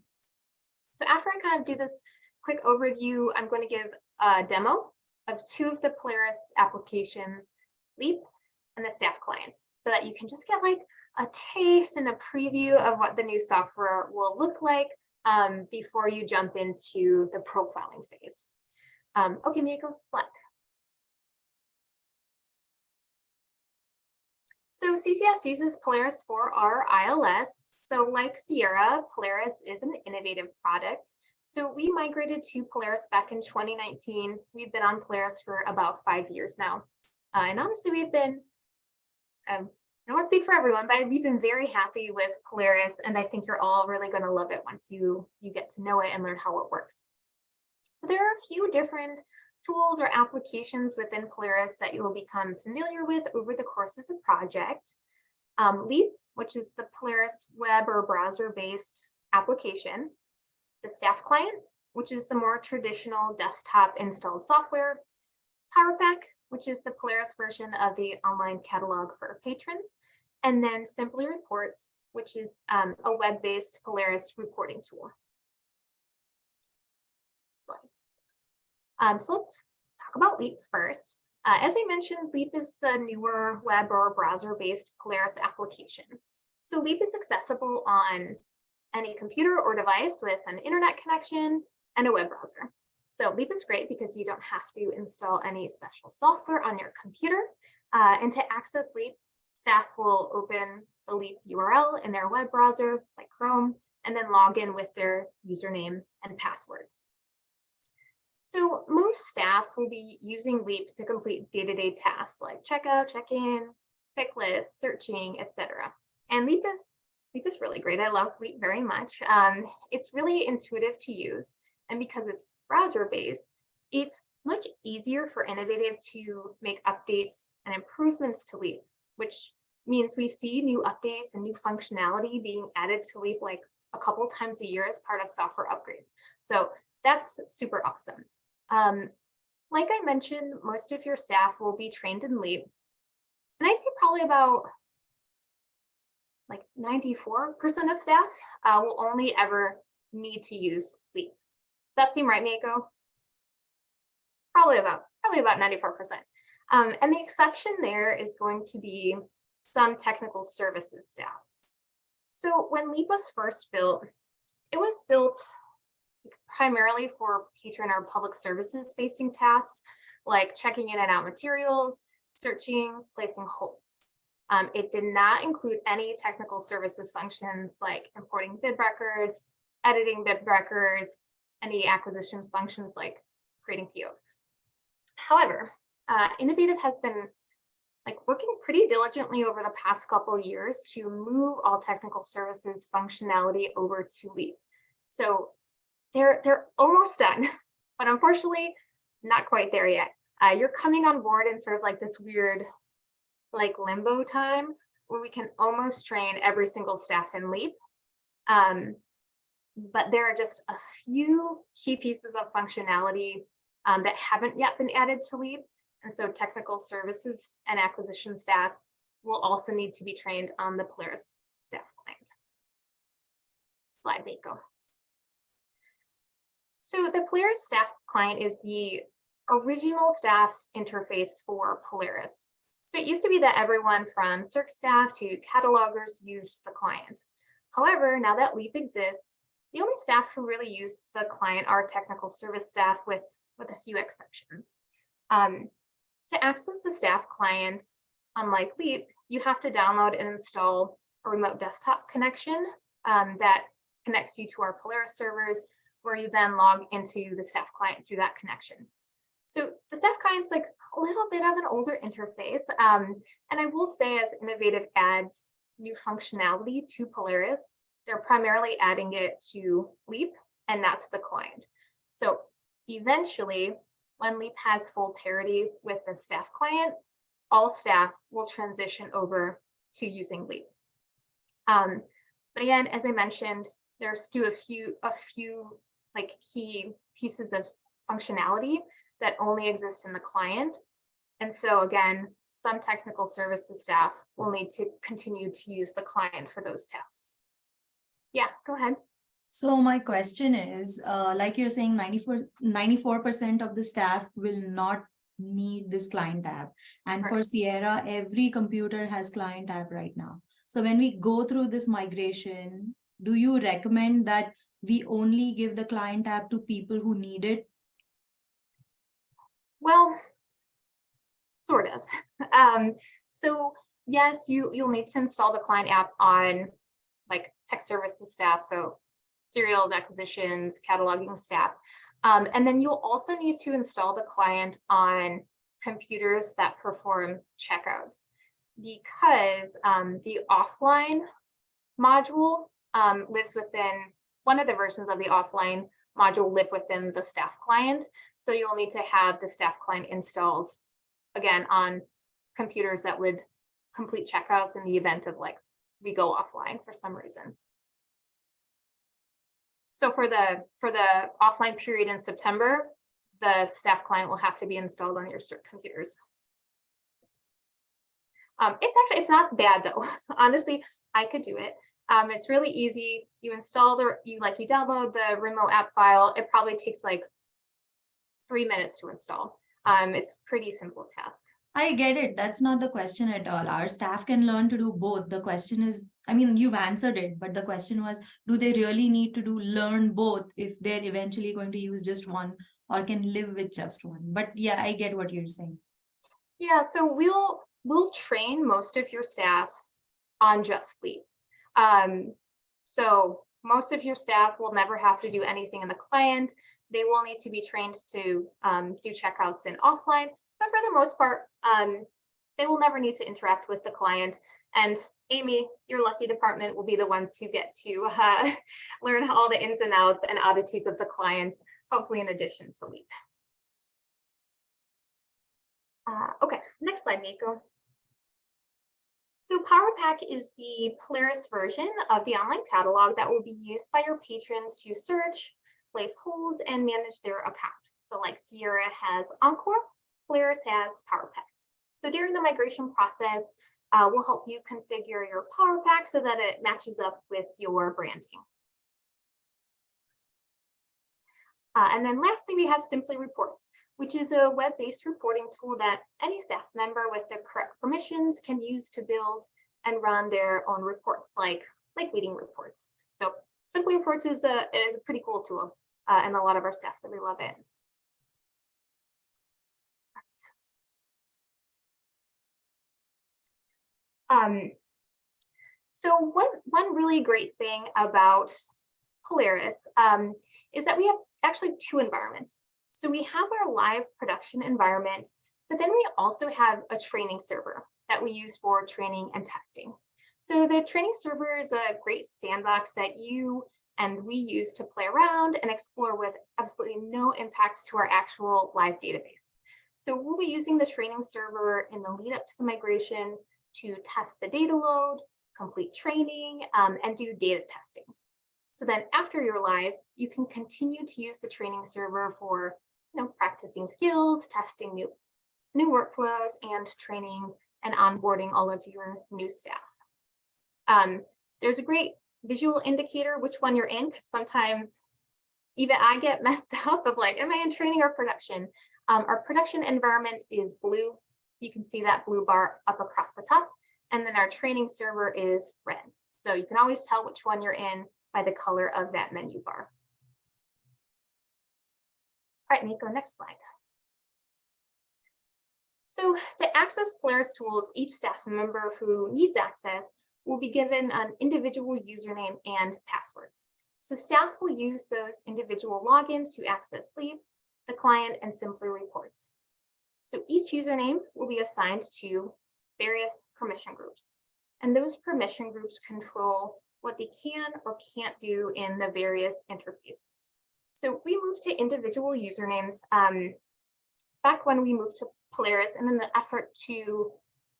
So after I kind of do this quick overview, I'm going to give a demo of two of the Polaris applications, Leap and the staff client, so that you can just get like a taste and a preview of what the new software will look like before you jump into the profiling phase. Okay, Mieko, slide. So CCS uses Polaris for our ILS. So like Sierra, Polaris is an innovative product. So we migrated to Polaris back in 2019. We've been on Polaris for about 5 years now. And honestly, we've been, I don't want to speak for everyone, but we've been very happy with Polaris. And I think you're all really going to love it once you get to know it and learn how it works. So there are a few different tools or applications within Polaris that you will become familiar with over the course of the project. Leap, which is the Polaris web or browser-based application. The staff client, which is the more traditional desktop installed software. PowerPack, which is the Polaris version of the online catalog for patrons. And then Simply Reports, which is a web-based Polaris reporting tool. So let's talk about Leap first. As I mentioned, Leap is the newer web or browser-based Polaris application. So Leap is accessible on any computer or device with an internet connection and a web browser. So Leap is great because you don't have to install any special software on your computer. And to access Leap, staff will open the Leap URL in their web browser like Chrome, and then log in with their username and password. So most staff will be using Leap to complete day-to-day tasks like checkout, check-in, pick lists, searching, etc. And Leap is really great. I love Leap very much. It's really intuitive to use, and because it's browser-based, it's much easier for Innovative to make updates and improvements to Leap, which means we see new updates and new functionality being added to Leap like a couple times a year as part of software upgrades. So that's super awesome. Like I mentioned, most of your staff will be trained in Leap. And I say probably about like 94% of staff will only ever need to use Leap. Does that seem right, Mieko? Probably about 94%. And the exception there is going to be some technical services staff. So when Leap was first built, it was built primarily for patron or public services facing tasks like checking in and out materials, searching, placing holds. It did not include any technical services functions like importing bid records, editing bid records, any acquisitions functions like creating POs. However, Innovative has been working pretty diligently over the past couple of years to move all technical services functionality over to Leap. So they're almost done, but unfortunately not quite there yet. You're coming on board in sort of like this weird limbo time where we can almost train every single staff in Leap. But there are just a few key pieces of functionality that haven't yet been added to Leap. And so technical services and acquisition staff will also need to be trained on the Polaris staff client. Slide, Mieko. So the Polaris staff client is the original staff interface for Polaris. So it used to be that everyone from circ staff to catalogers used the client. However, now that Leap exists, The only staff who really use the client are technical service staff with a few exceptions. To access the staff clients, unlike Leap, you have to download and install a remote desktop connection that connects you to our Polaris servers, where you then log into the staff client through that connection. So the staff client's like a little bit of an older interface. And I will say, as Innovative adds new functionality to Polaris, they're primarily adding it to Leap and not to the client. So eventually, when Leap has full parity with the staff client, all staff will transition over to using Leap. But again, as I mentioned, there's still a few like key pieces of functionality that only exist in the client. And so again, some technical services staff will need to continue to use the client for those tasks. Yeah, go ahead. So my question is, like you're saying, 94% of the staff will not need this client tab. And for Sierra, every computer has client tab right now. So when we go through this migration, do you recommend that we only give the client tab to people who need it? Well, sort of. So yes, you'll need to install the client app on like tech services staff, so serials, acquisitions, cataloging staff. And then you'll also need to install the client on computers that perform checkouts, because the offline module lives within one of the versions of the offline module live within the staff client. So you'll need to have the staff client installed again on computers that would complete checkouts in the event of like we go offline for some reason. So for the offline period in September, the staff client will have to be installed on your computers. It's not bad though. Honestly, I could do it. It's really easy. You install you download the remote app file. It probably takes like 3 minutes to install. It's pretty simple task. I get it. That's not the question at all. Our staff can learn to do both. The question is, I mean, you've answered it, but the question was, do they really need to learn both if they're eventually going to use just one or can live with just one? But yeah, I get what you're saying. Yeah, so we'll train most of your staff on just Leap. So most of your staff will never have to do anything in the client. They will need to be trained to do checkouts in offline, but for the most part, they will never need to interact with the client. And Amy, your lucky department will be the ones who get to learn all the ins and outs and oddities of the clients, hopefully in addition to Leap. Okay, next slide, Nico. So PowerPack is the Polaris version of the online catalog that will be used by your patrons to search, place holds, and manage their account. So like Sierra has Encore, Polaris has PowerPack. So during the migration process, we'll help you configure your PowerPack so that it matches up with your branding. And then lastly, we have Simply Reports, which is a web-based reporting tool that any staff member with the correct permissions can use to build and run their own reports, like meeting reports. So Simply Reports is a pretty cool tool, and a lot of our staff really love it. So one really great thing about Polaris is that we have actually two environments. So we have our live production environment, but then we also have a training server that we use for training and testing. So the training server is a great sandbox that you and we use to play around and explore with absolutely no impacts to our actual live database. So we'll be using the training server in the lead up to the migration to test the data load, complete training, and do data testing. So then after you're live, you can continue to use the training server for practicing skills, testing new workflows, and training and onboarding all of your new staff. There's a great visual indicator which one you're in, because sometimes even I get messed up of like, am I in training or production? Our production environment is blue. You can see that blue bar up across the top. And then our training server is red. So you can always tell which one you're in by the color of that menu bar. All right, Miko, next slide. So to access Polaris tools, each staff member who needs access will be given an individual username and password. So staff will use those individual logins to access Leap, the client, and Simpler reports. So each username will be assigned to various permission groups, and those permission groups control what they can or can't do in the various interfaces. So we moved to individual usernames back when we moved to Polaris in an effort to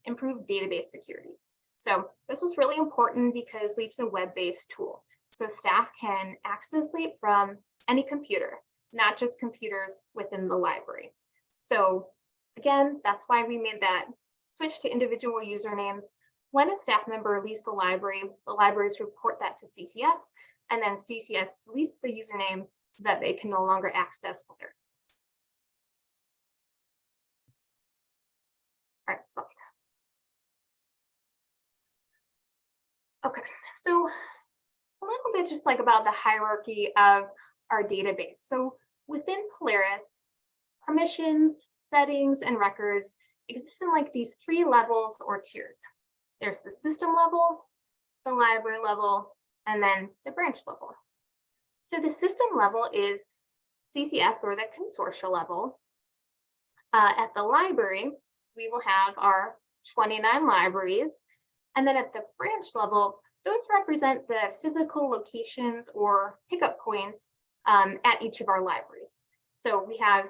improve database security. So this was really important because Leap's a web-based tool. So staff can access Leap from any computer, not just computers within the library. So again, that's why we made that switch to individual usernames. When a staff member leaves the libraries report that to CCS, and then CCS deletes the username so that they can no longer access Polaris. All right, slide. Okay, so a little bit just like about the hierarchy of our database. So within Polaris, permissions, settings, and records exist in like these 3 levels or tiers. There's the system level, the library level, and then the branch level. So the system level is CCS, or the consortia level. At the library, we will have our 29 libraries. And then at the branch level, those represent the physical locations or pickup points at each of our libraries. So we have,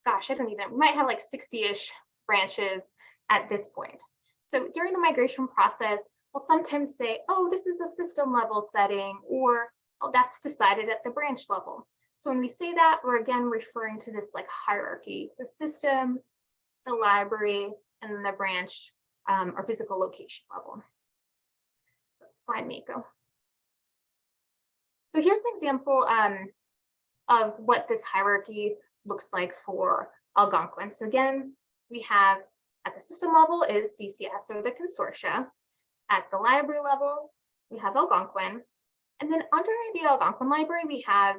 gosh, we might have like 60-ish branches at this point. So during the migration process, we'll sometimes say, oh, this is a system level setting, or oh, that's decided at the branch level. So when we say that, we're again referring to this like hierarchy, the system, the library, and then the branch or physical location level. So slide, Miko. So here's an example of what this hierarchy looks like for Algonquin. So again, we have at the system level is CCS, or the consortia. At the library level, we have Algonquin. And then under the Algonquin library, we have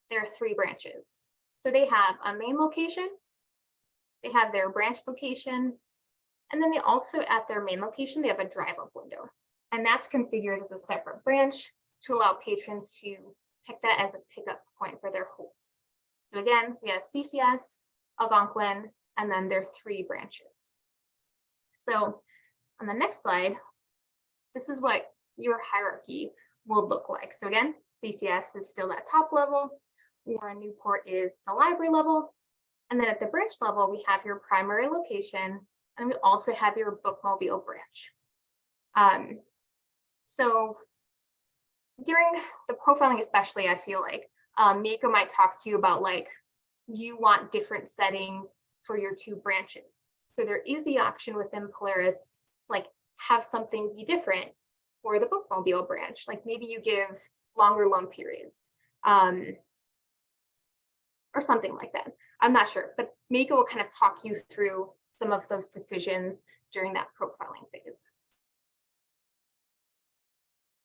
their 3 branches. So they have a main location, they have their branch location, and then they also, at their main location, they have a drive-up window. And that's configured as a separate branch to allow patrons to pick that as a pickup point for their holds. So again, we have CCS, Algonquin, and then their 3 branches. So on the next slide, this is what your hierarchy will look like. So again, CCS is still that top level, Warren Newport is the library level. And then at the branch level, we have your primary location, and we also have your bookmobile branch. So during the profiling, especially, I feel like Miko might talk to you about like, you want different settings for your 2 branches. So there is the option within Polaris, like have something be different for the bookmobile branch. Like maybe you give longer loan periods or something like that. I'm not sure, but Miko will kind of talk you through some of those decisions during that profiling phase.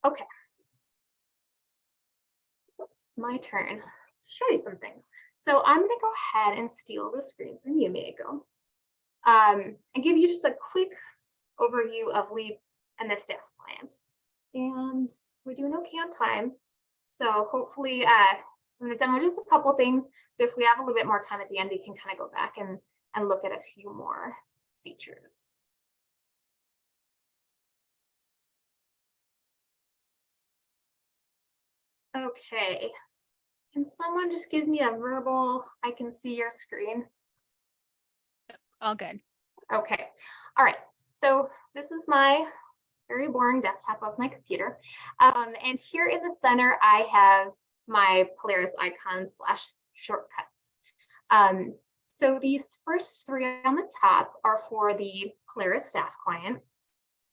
Okay. It's my turn to show you some things. So I'm going to go ahead and steal the screen from you, Miko, and give you just a quick overview of Leap and the staff client. And we're doing okay on time. So hopefully I'm going to demo just a couple things, but if we have a little bit more time at the end, we can kind of go back and look at a few more features. Okay, can someone just give me a verbal, I can see your screen? All good. Okay, all right, so this is my very boring desktop of my computer. And here in the center, I have my Polaris icons / shortcuts. So these first 3 on the top are for the Polaris staff client.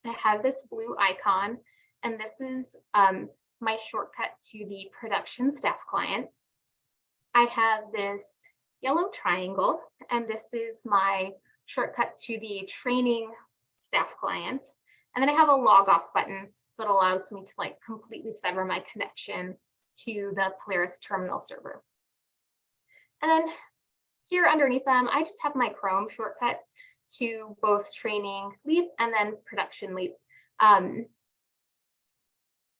I have this blue icon, and this is my shortcut to the production staff client. I have this yellow triangle, and this is my shortcut to the training staff client. And then I have a log off button that allows me to like completely sever my connection to the Polaris terminal server. And then here underneath them, I just have my Chrome shortcuts to both training Leap and then production Leap.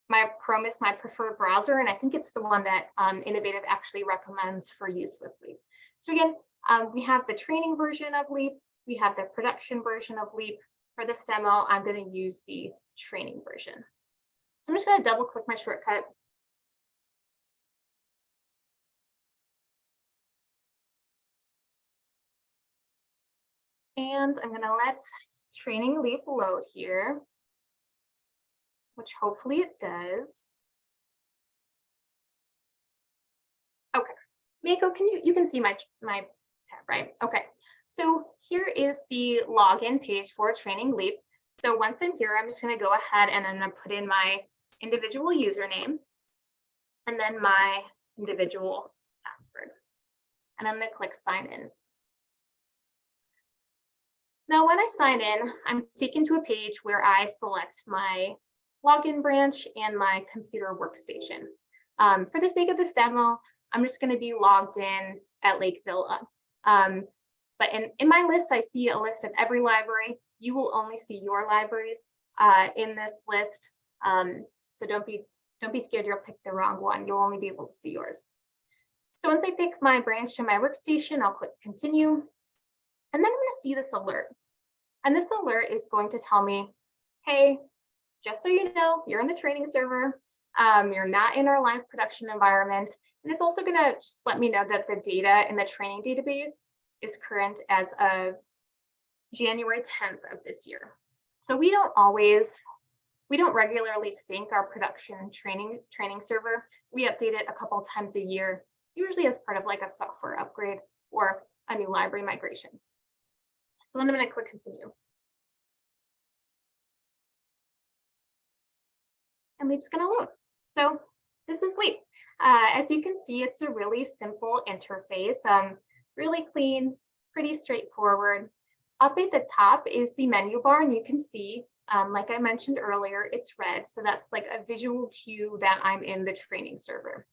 My Chrome is my preferred browser, and I think it's the one that Innovative actually recommends for use with Leap. So again, we have the training version of Leap, we have the production version of Leap. For this demo, I'm going to use the training version. So I'm just going to double click my shortcut. And I'm going to let training Leap load here, which hopefully it does. Okay, Mako, you can see my tab, right? Okay, so here is the login page for training Leap. So once I'm here, I'm just going to go ahead and I'm going to put in my individual username and then my individual password. And I'm going to click sign in. Now, when I sign in, I'm taken to a page where I select my login branch and my computer workstation. For the sake of this demo, I'm just going to be logged in at Lake Villa. But in my list, I see a list of every library. You will only see your libraries in this list. So don't be scared you'll pick the wrong one. You'll only be able to see yours. So once I pick my branch to my workstation, I'll click continue. And then I'm going to see this alert. And this alert is going to tell me, hey, just so you know, you're in the training server. You're not in our live production environment. And it's also going to just let me know that the data in the training database is current as of January 10th of this year. So we don't regularly sync our production training server. We update it a couple times a year, usually as part of like a software upgrade or a new library migration. So then I'm going to click continue. And Leap's going to load. So this is Leap. As you can see, it's a really simple interface, really clean, pretty straightforward. Up at the top is the menu bar, and you can see, like I mentioned earlier, it's red. So that's like a visual cue that I'm in the training server.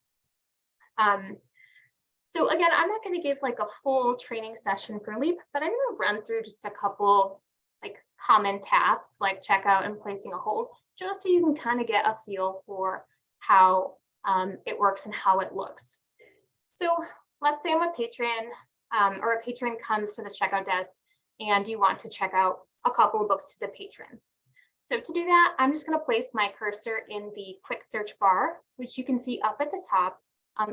So again, I'm not going to give like a full training session for Leap, but I'm going to run through just a couple like common tasks like checkout and placing a hold, just so you can kind of get a feel for how it works and how it looks. So let's say I'm a patron or a patron comes to the checkout desk and you want to check out a couple of books to the patron. So to do that, I'm just going to place my cursor in the quick search bar, which you can see up at the top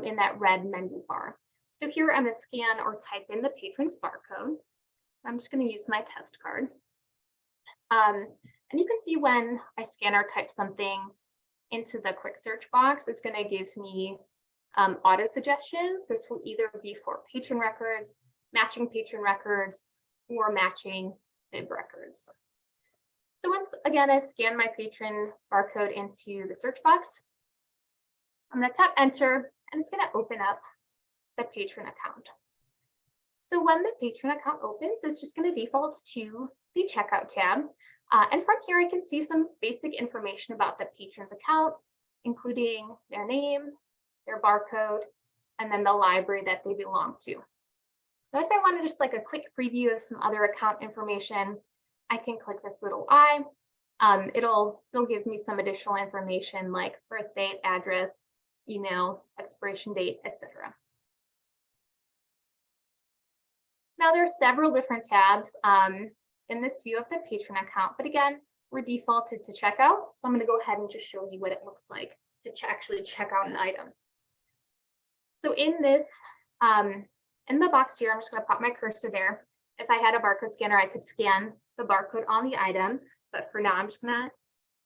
in that red menu bar. So here I'm going to scan or type in the patron's barcode. I'm just going to use my test card. And you can see when I scan or type something into the quick search box, it's going to give me auto suggestions. This will either be for patron records, matching patron records, or matching bib records. So once again, I scan my patron barcode into the search box. I'm going to tap enter, and it's going to open up the patron account. So when the patron account opens, it's just going to default to the checkout tab. And from here, I can see some basic information about the patron's account, including their name, their barcode, and then the library that they belong to. Now, if I wanted just like a quick preview of some other account information, I can click this little eye. It'll give me some additional information like birth date, address, email, expiration date, etc. Now, there are several different tabs in this view of the patron account, but again, we're defaulted to checkout. So I'm going to go ahead and just show you what it looks like to actually check out an item. So in this, in the box here, I'm just going to pop my cursor there. If I had a barcode scanner, I could scan the barcode on the item, but for now, I'm just going to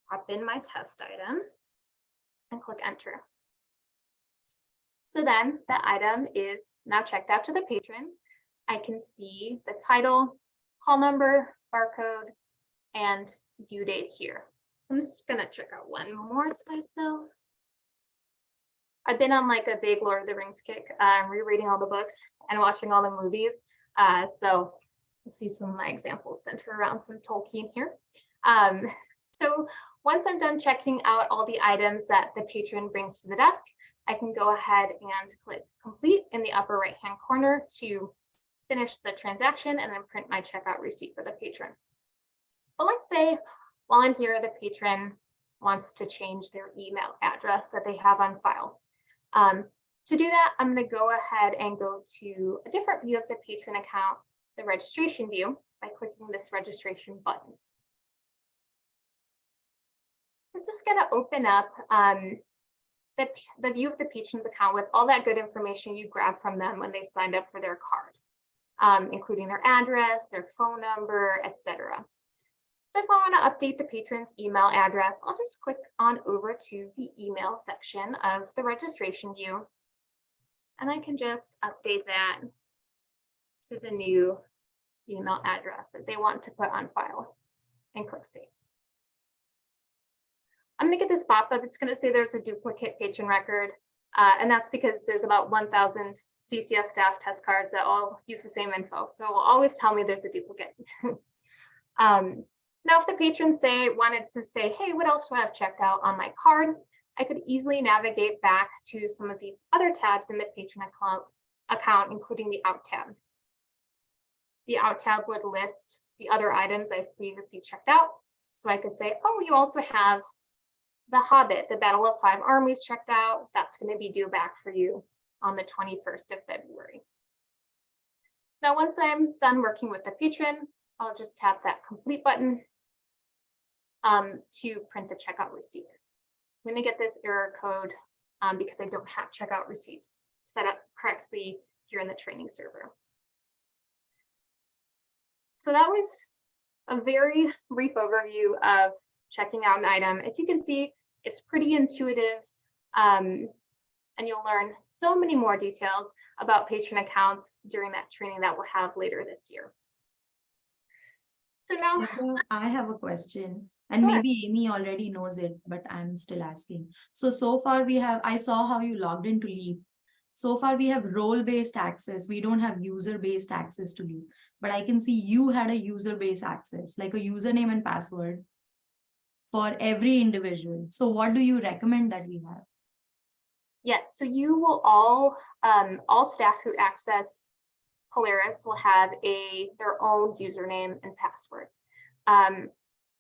pop in my test item and click enter. So then the item is now checked out to the patron. I can see the title, call number, barcode, and due date here. So I'm just going to check out one more to myself. I've been on like a big Lord of the Rings kick, rereading all the books and watching all the movies. So you'll see some of my examples center around some Tolkien here. So once I'm done checking out all the items that the patron brings to the desk, I can go ahead and click complete in the upper right-hand corner to finish the transaction and then print my checkout receipt for the patron. But let's say while I'm here, the patron wants to change their email address that they have on file. To do that, I'm going to go ahead and go to a different view of the patron account, the registration view, by clicking this registration button. This is going to open up the view of the patron's account with all that good information you grabbed from them when they signed up for their card, including their address, their phone number, etc. So if I want to update the patron's email address, I'll just click on over to the email section of the registration view, and I can just update that to the new email address that they want to put on file and click save. I'm going to get this pop-up. It's going to say there's a duplicate patron record, and that's because there's about 1,000 CCS staff test cards that all use the same info. So it will always tell me there's a duplicate. Now, if the patrons wanted to say, hey, what else do I have checked out on my card? I could easily navigate back to some of these other tabs in the patron account, including the Out tab. The Out tab would list the other items I've previously checked out. So I could say, oh, you also have The Hobbit, the Battle of Five Armies checked out. That's going to be due back for you on the 21st of February. Now, once I'm done working with the patron, I'll just tap that complete button to print the checkout receipt. I'm going to get this error code because I don't have checkout receipts set up correctly here in the training server. So that was a very brief overview of checking out an item. As you can see, it's pretty intuitive, and you'll learn so many more details about patron accounts during that training that we'll have later this year. So now I have a question, and Sure. maybe Amy already knows it, but I'm still asking. So far I saw how you logged into Leap. So far we have role-based access. We don't have user-based access to Leap, but I can see you had a user-based access, like a username and password for every individual. So what do you recommend that we have? Yes, so you will all staff who access Polaris will have their own username and password.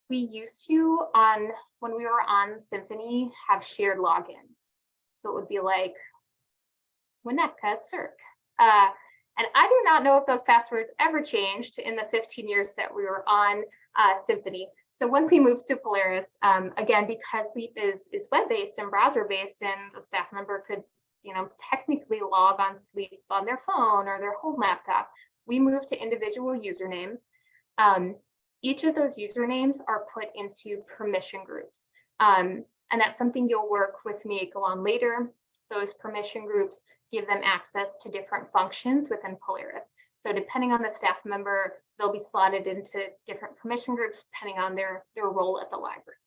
We used to, when we were on Symphony, have shared logins. So it would be like Winnetka Cirque. And I do not know if those passwords ever changed in the 15 years that we were on Symphony. So when we moved to Polaris, again, because Leap is web-based and browser-based, and the staff member could, technically log on Leap on their phone or their home laptop, we moved to individual usernames. Each of those usernames are put into permission groups. And that's something you'll work with Mieko on later. Those permission groups give them access to different functions within Polaris. So depending on the staff member, they'll be slotted into different permission groups depending on their role at the library.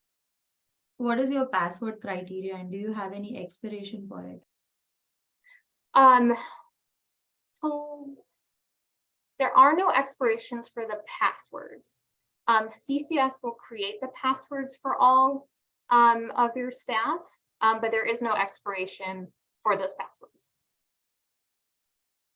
What is your password criteria, and do you have any expiration for it? So there are no expirations for the passwords. CCS will create the passwords for all of your staff, but there is no expiration for those passwords.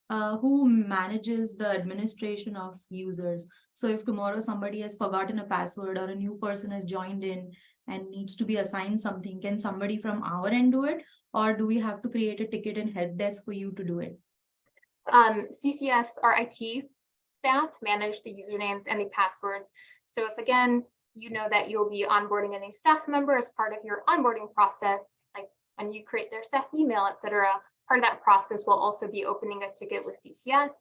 Who manages the administration of users? So if tomorrow somebody has forgotten a password or a new person has joined in and needs to be assigned something, can somebody from our end do it? Or do we have to create a ticket and help desk for you to do it? CCS, our IT staff manage the usernames and the passwords. So if, again, you know that you'll be onboarding a new staff member as part of your onboarding process, like when you create their staff email, etc., part of that process will also be opening a ticket with CCS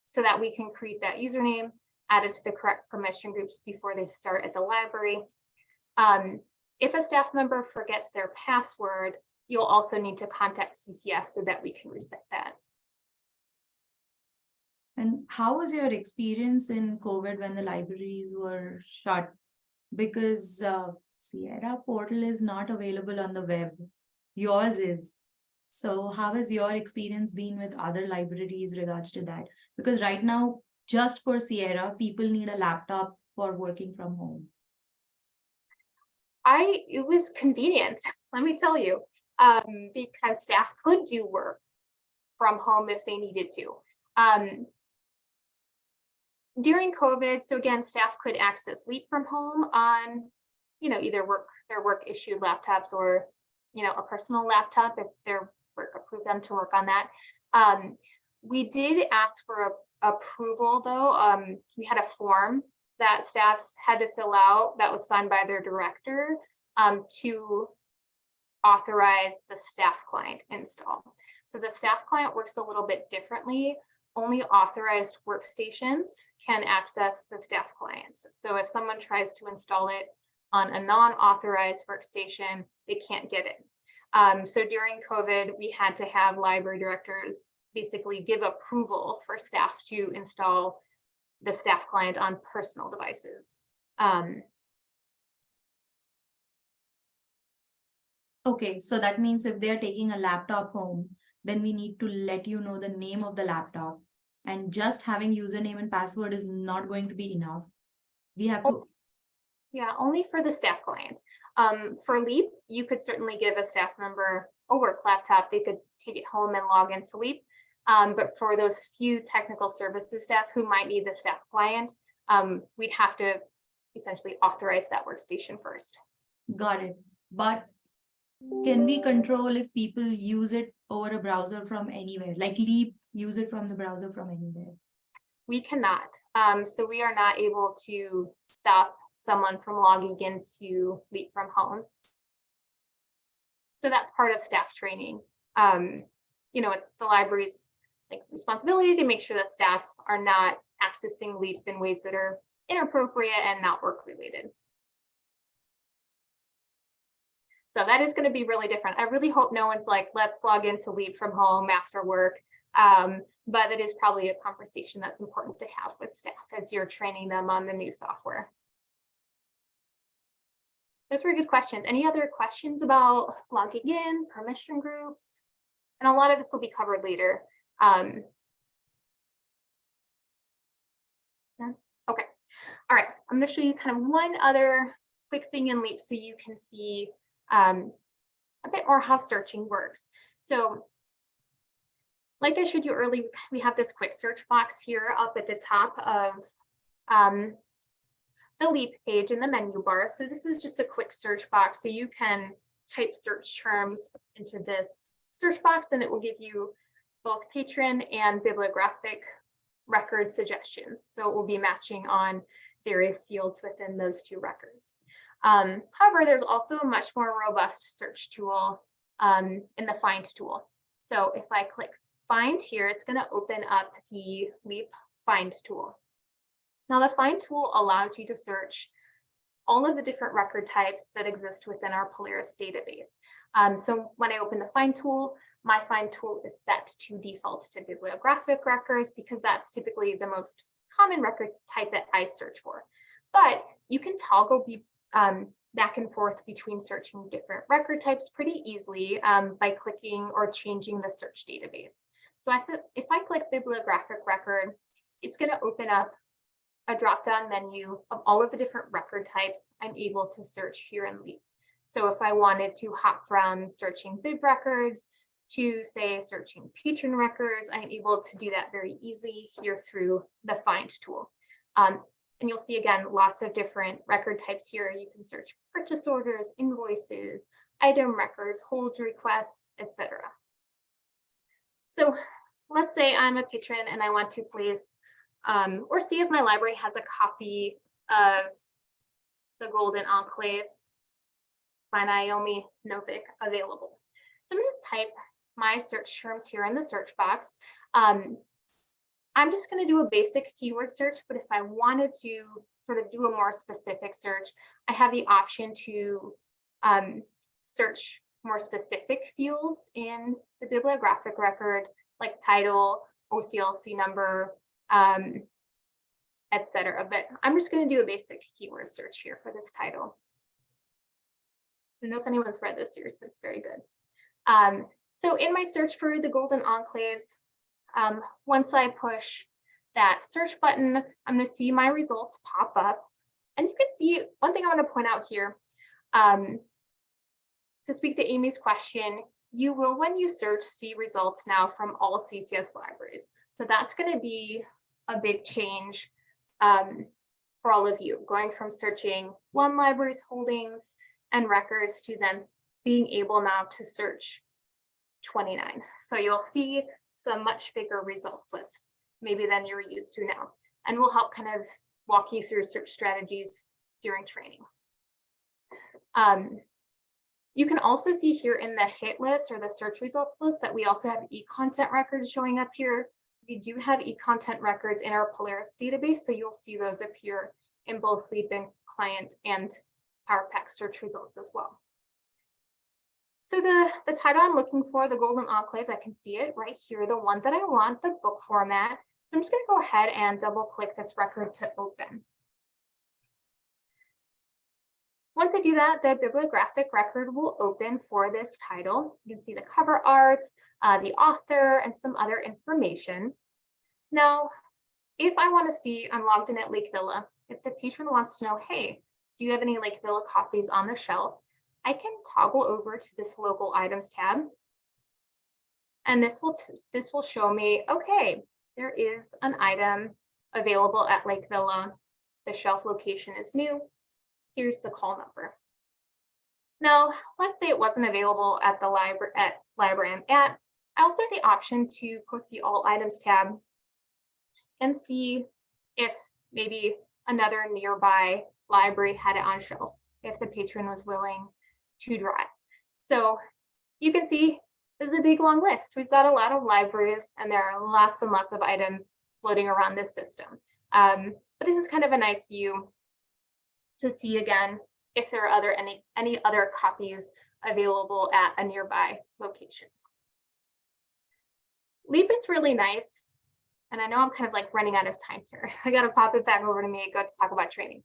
so that we can create that username, add it to the correct permission groups before they start at the library. If a staff member forgets their password, you'll also need to contact CCS so that we can reset that. And how was your experience in COVID when the libraries were shut? Because Sierra portal is not available on the web. Yours is. So how has your experience been with other libraries regards to that? Because right now, just for Sierra, people need a laptop for working from home. It was convenient, let me tell you. because staff could do work from home if they needed to. During COVID, so again, staff could access LEAP from home on, either their work issued laptops or, a personal laptop if their work approved them to work on that. We did ask for approval though. We had a form that staff had to fill out that was signed by their director to authorize the staff client install. So the staff client works a little bit differently. Only authorized workstations can access the staff client. So if someone tries to install it on a non-authorized workstation, they can't get it. So during COVID, we had to have library directors basically give approval for staff to install the staff client on personal devices. Okay, so that means if they're taking a laptop home, then we need to let you know the name of the laptop. And just having username and password is not going to be enough. We have to. Yeah, only for the staff client. For LEAP, you could certainly give a staff member a work laptop. They could take it home and log into LEAP. But for those few technical services staff who might need the staff client, we'd have to essentially authorize that workstation first. Got it. But can we control if people use it over a browser from anywhere, like LEAP, use it from the browser from anywhere? We cannot. So we are not able to stop someone from logging into LEAP from home. So that's part of staff training. It's the library's responsibility to make sure that staff are not accessing LEAP in ways that are inappropriate and not work related. So that is going to be really different. I really hope no one's like, let's log into LEAP from home after work. But it is probably a conversation that's important to have with staff as you're training them on the new software. Those were good questions. Any other questions about logging in, permission groups? And a lot of this will be covered later. Okay. All right. I'm going to show you kind of one other quick thing in LEAP so you can see a bit more how searching works. So like I showed you earlier, we have this quick search box here up at the top of the LEAP page in the menu bar. So this is just a quick search box. So you can type search terms into this search box and it will give you both patron and bibliographic record suggestions. So it will be matching on various fields within those two records. However, there's also a much more robust search tool in the find tool. So if I click find here, it's going to open up the LEAP find tool. Now the find tool allows you to search all of the different record types that exist within our Polaris database. So when I open the find tool, my find tool is set to default to bibliographic records because that's typically the most common record type that I search for. But you can toggle back and forth between searching different record types pretty easily by clicking or changing the search database. So if I click bibliographic record, it's going to open up a drop-down menu of all of the different record types I'm able to search here in LEAP. So if I wanted to hop from searching bib records to say searching patron records, I'm able to do that very easily here through the find tool. And you'll see again, lots of different record types here. You can search purchase orders, invoices, item records, hold requests, etc. So let's say I'm a patron and I want to place or see if my library has a copy of the Golden Enclaves by Naomi Novik available. So I'm going to type my search terms here in the search box. I'm just going to do a basic keyword search, but if I wanted to sort of do a more specific search, I have the option to search more specific fields in the bibliographic record, like title, OCLC number, etc. But I'm just going to do a basic keyword search here for this title. I don't know if anyone's read this series, but it's very good. So in my search for the Golden Enclaves, once I push that search button, I'm going to see my results pop up. And you can see one thing I want to point out here. So to speak to Amy's question, you will, when you search, see results now from all CCS libraries. So that's going to be a big change for all of you, going from searching one library's holdings and records to then being able now to search 29. So you'll see some much bigger results list, maybe than you're used to now. And we'll help kind of walk you through search strategies during training. You can also see here in the hit list or the search results list that we also have e-content records showing up here. We do have e-content records in our Polaris database, so you'll see those appear in both Leap and Client and PowerPack search results as well. So the title I'm looking for, the Golden Enclaves, I can see it right here, the one that I want, the book format. So I'm just going to go ahead and double click this record to open. Once I do that, the bibliographic record will open for this title. You can see the cover art, the author, and some other information. Now, if I want to see, I'm logged in at Lake Villa. If the patron wants to know, hey, do you have any Lake Villa copies on the shelf? I can toggle over to this local items tab. And this will show me, okay, there is an item available at Lake Villa. The shelf location is new. Here's the call number. Now, let's say it wasn't available at the library I'm at. I also have the option to click the All Items tab and see if maybe another nearby library had it on shelf, if the patron was willing to drive. So you can see this is a big long list. We've got a lot of libraries and there are lots and lots of items floating around this system. But this is kind of a nice view to see again if there are any other copies available at a nearby location. Leap is really nice, and I know I'm kind of like running out of time here. I got to pop it back over to me and go to talk about training.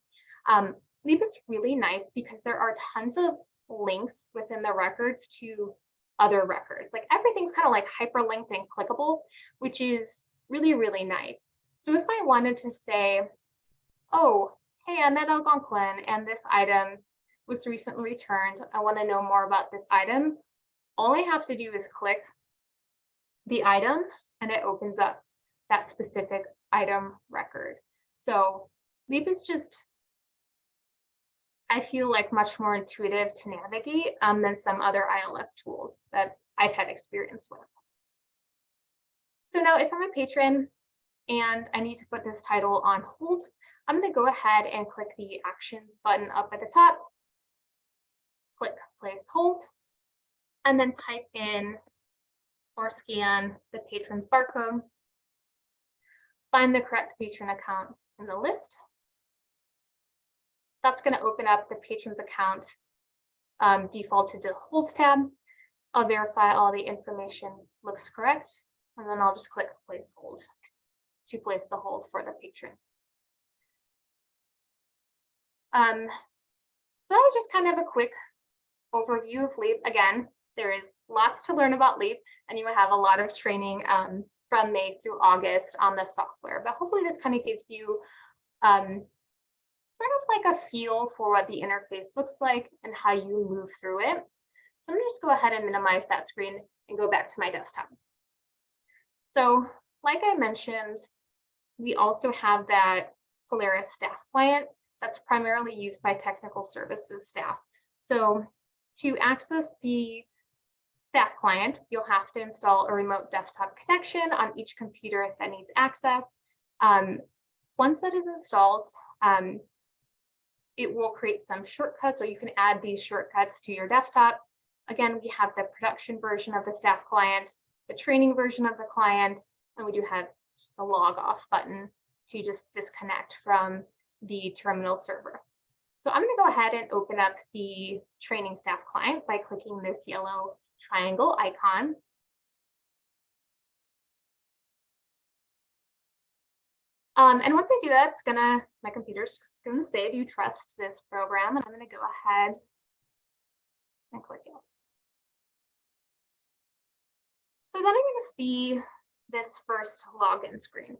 Leap is really nice because there are tons of links within the records to other records. Like everything's kind of like hyperlinked and clickable, which is really, really nice. So if I wanted to say, oh, hey, I'm at Algonquin and this item was recently returned. I want to know more about this item. All I have to do is click the item and it opens up that specific item record. So Leap is just, I feel like much more intuitive to navigate than some other ILS tools that I've had experience with. So now if I'm a patron and I need to put this title on hold, I'm going to go ahead and click the Actions button up at the top, click Place Hold, and then type in or scan the patron's barcode, find the correct patron account in the list. That's going to open up the patron's account defaulted to the Holds tab. I'll verify all the information looks correct, and then I'll just click Place Hold to place the hold for the patron. So that was just kind of a quick overview of Leap. Again, there is lots to learn about Leap, and you will have a lot of training from May through August on the software. But hopefully this kind of gives you sort of like a feel for what the interface looks like and how you move through it. So I'm gonna just go ahead and minimize that screen and go back to my desktop. So like I mentioned, we also have that Polaris staff client that's primarily used by technical services staff. So to access the staff client, you'll have to install a remote desktop connection on each computer that needs access. Once that is installed, it will create some shortcuts, or you can add these shortcuts to your desktop. Again, we have the production version of the staff client, the training version of the client, and we do have just a log off button to just disconnect from the terminal server. So I'm going to go ahead and open up the training staff client by clicking this yellow triangle icon. And once I do that, my computer's gonna say, do you trust this program? And I'm gonna go ahead and click yes. So then I'm gonna see this first login screen.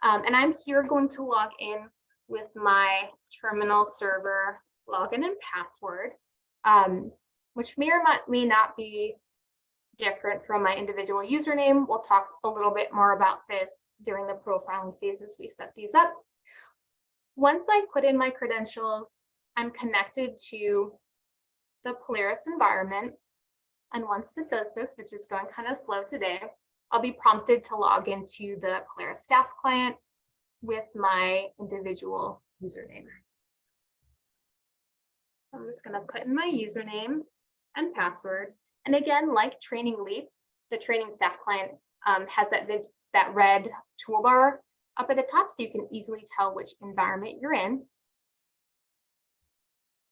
And I'm here going to log in with my terminal server login and password. which may or may not be different from my individual username. We'll talk a little bit more about this during the profiling phase as we set these up. Once I put in my credentials, I'm connected to the Polaris environment. And once it does this, which is going kind of slow today, I'll be prompted to log into the Polaris staff client with my individual username. I'm just going to put in my username and password. And again, like Training Leap, the training staff client has that red toolbar up at the top, so you can easily tell which environment you're in.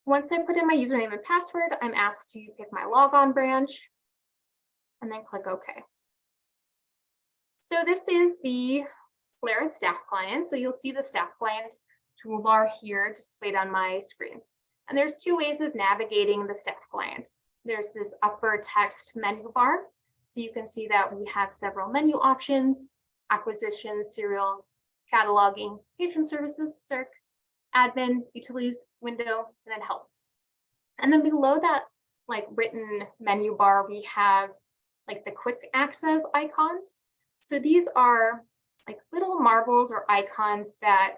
Once I put in my username and password, I'm asked to pick my logon branch and then click OK. So this is the Polaris staff client. So you'll see the staff client toolbar here displayed on my screen. And there's two ways of navigating the staff client. There's this upper text menu bar. So you can see that we have several menu options: acquisitions, serials, cataloging, patron services, circ, admin, utilities, window, and then help. And then below that, like written menu bar, we have like the quick access icons. So these are like little marbles or icons that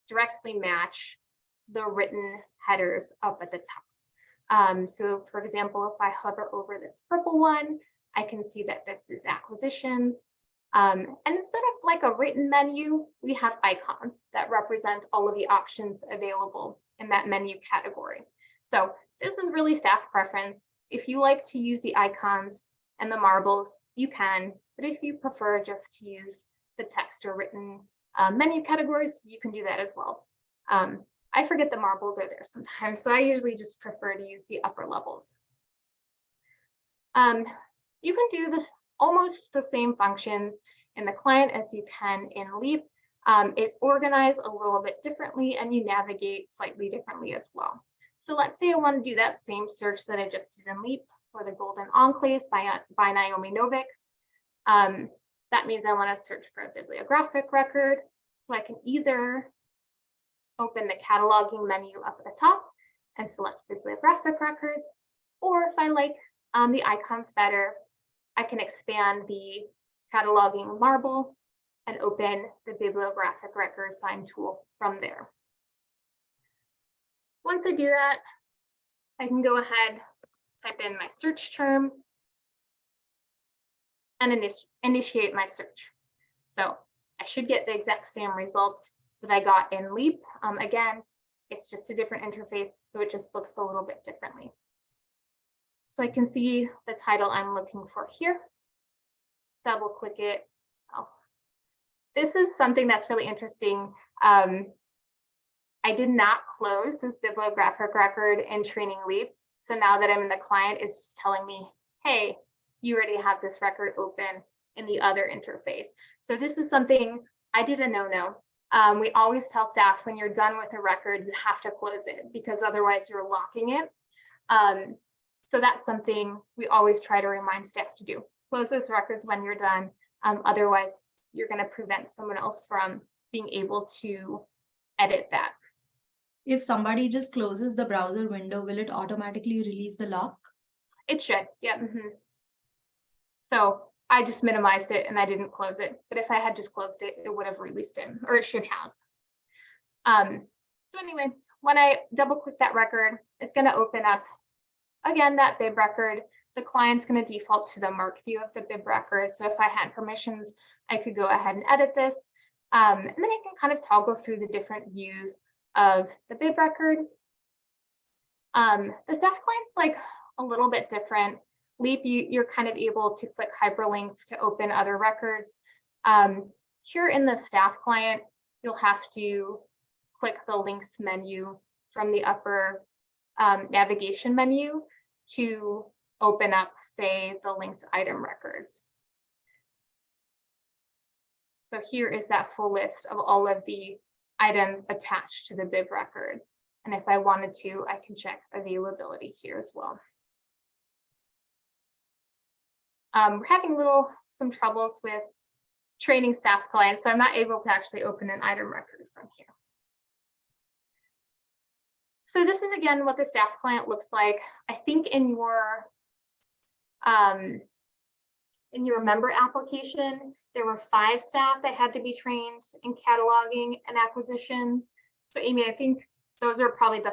directly match the written headers up at the top. So for example, if I hover over this purple one, I can see that this is acquisitions. And instead of like a written menu, we have icons that represent all of the options available in that menu category. So this is really staff preference. If you like to use the icons and the marbles, you can, but if you prefer just to use the text or written menu categories, you can do that as well. I forget the marbles are there sometimes, so I usually just prefer to use the upper levels. You can do this almost the same functions in the client as you can in Leap. It's organized a little bit differently and you navigate slightly differently as well. So let's say I want to do that same search that I just did in Leap for the Golden Enclaves by Naomi Novik. That means I want to search for a bibliographic record. So I can either open the cataloging menu up at the top and select bibliographic records, or if I like the icons better, I can expand the cataloging marble and open the bibliographic record find tool from there. Once I do that, I can go ahead, type in my search term, and initiate my search. So I should get the exact same results that I got in Leap. Again, it's just a different interface, so it just looks a little bit differently. So I can see the title I'm looking for here. Double click it. Oh. This is something that's really interesting. I did not close this bibliographic record in Training Leap. So now that I'm in the client, it's just telling me, hey, you already have this record open in the other interface. So this is something I did a no-no. We always tell staff when you're done with a record, you have to close it because otherwise you're locking it. So that's something we always try to remind staff to do. Close those records when you're done. Otherwise, you're going to prevent someone else from being able to edit that. If somebody just closes the browser window, will it automatically release the lock? It should, yeah. So I just minimized it and I didn't close it. But if I had just closed it, it would have released it, or it should have. So anyway, when I double click that record, it's going to open up, again, that bib record. The client's going to default to the mark view of the bib record. So if I had permissions, I could go ahead and edit this. And then I can kind of toggle through the different views of the bib record. The staff client's like a little bit different. Leap, you're kind of able to click hyperlinks to open other records. Here in the staff client, you'll have to click the links menu from the upper navigation menu to open up, say, the linked item records. So here is that full list of all of the items attached to the bib record. And if I wanted to, I can check availability here as well. We're having some troubles with training staff clients, so I'm not able to actually open an item record from here. So this is again what the staff client looks like. I think in your member application, there were 5 staff that had to be trained in cataloging and acquisitions. So Amy, I think those are probably the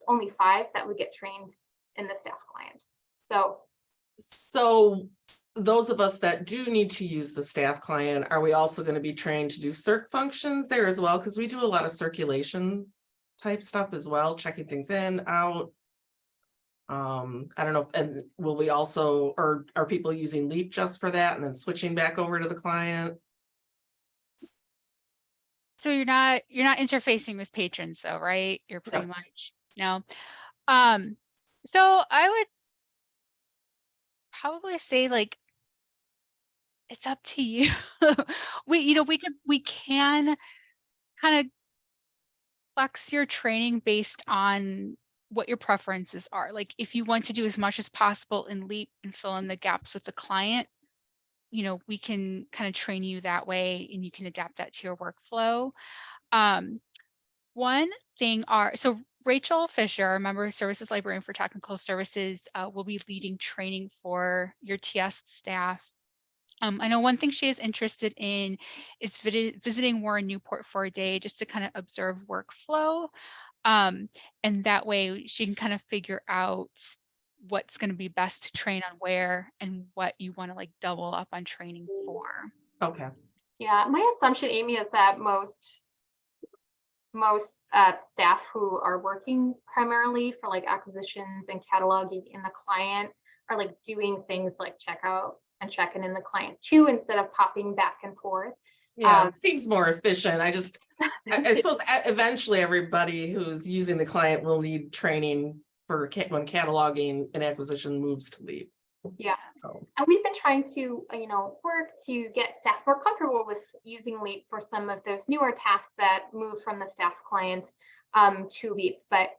only 5 that would get trained in the staff client. So those of us that do need to use the staff client, are we also going to be trained to do circ functions there as well? Because we do a lot of circulation type stuff as well, checking things in, out. I don't know, and will we also, or are people using Leap just for that and then switching back over to the client? So you're not interfacing with patrons though, right? You're pretty No. much no. So I would probably say like it's up to you. We can kind of flex your training based on what your preferences are. Like if you want to do as much as possible in Leap and fill in the gaps with the client, we can kind of train you that way and you can adapt that to your workflow. One thing so Rachel Fisher, Member Services Librarian for Technical Services, will be leading training for your TS staff. I know one thing she is interested in is visiting Warren Newport for a day just to kind of observe workflow. And that way she can kind of figure out what's going to be best to train on where and what you want to like double up on training for. Okay. Yeah, my assumption, Amy, is that most staff who are working primarily for like acquisitions and cataloging in the client are like doing things like checkout and check-in in the client too, instead of popping back and forth. Yeah, it seems more efficient. I suppose eventually everybody who's using the client will need training for when cataloging and acquisition moves to Leap. Yeah, So, and we've been trying to, work to get staff more comfortable with using Leap for some of those newer tasks that move from the staff client to Leap. But,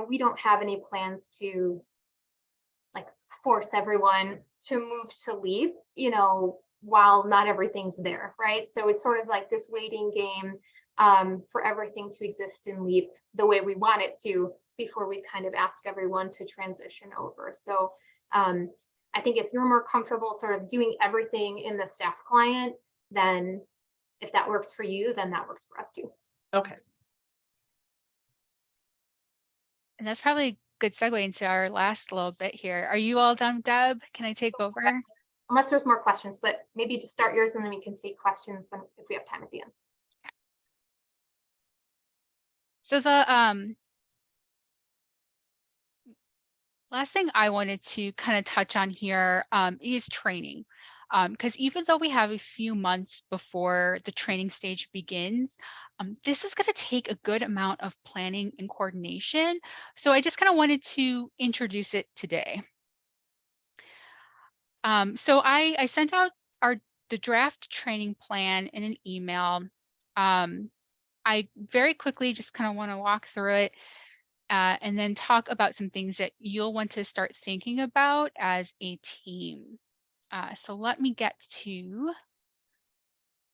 we don't have any plans to like force everyone to move to Leap, while not everything's there, right? So it's sort of like this waiting game for everything to exist in Leap the way we want it to before we kind of ask everyone to transition over. So I think if you're more comfortable sort of doing everything in the staff client, then if that works for you, then that works for us too. okay. And that's probably a good segue into our last little bit here. Are you all done, Deb? Can I take over? Unless there's more questions, but maybe just start yours and then we can take questions if we have time at the end. So the last thing I wanted to kind of touch on here is training. Because even though we have a few months before the training stage begins, this is going to take a good amount of planning and coordination. So I just kind of wanted to introduce it today. So I sent out the draft training plan in an email. I very quickly just kind of want to walk through it and then talk about some things that you'll want to start thinking about as a team. So let me get to,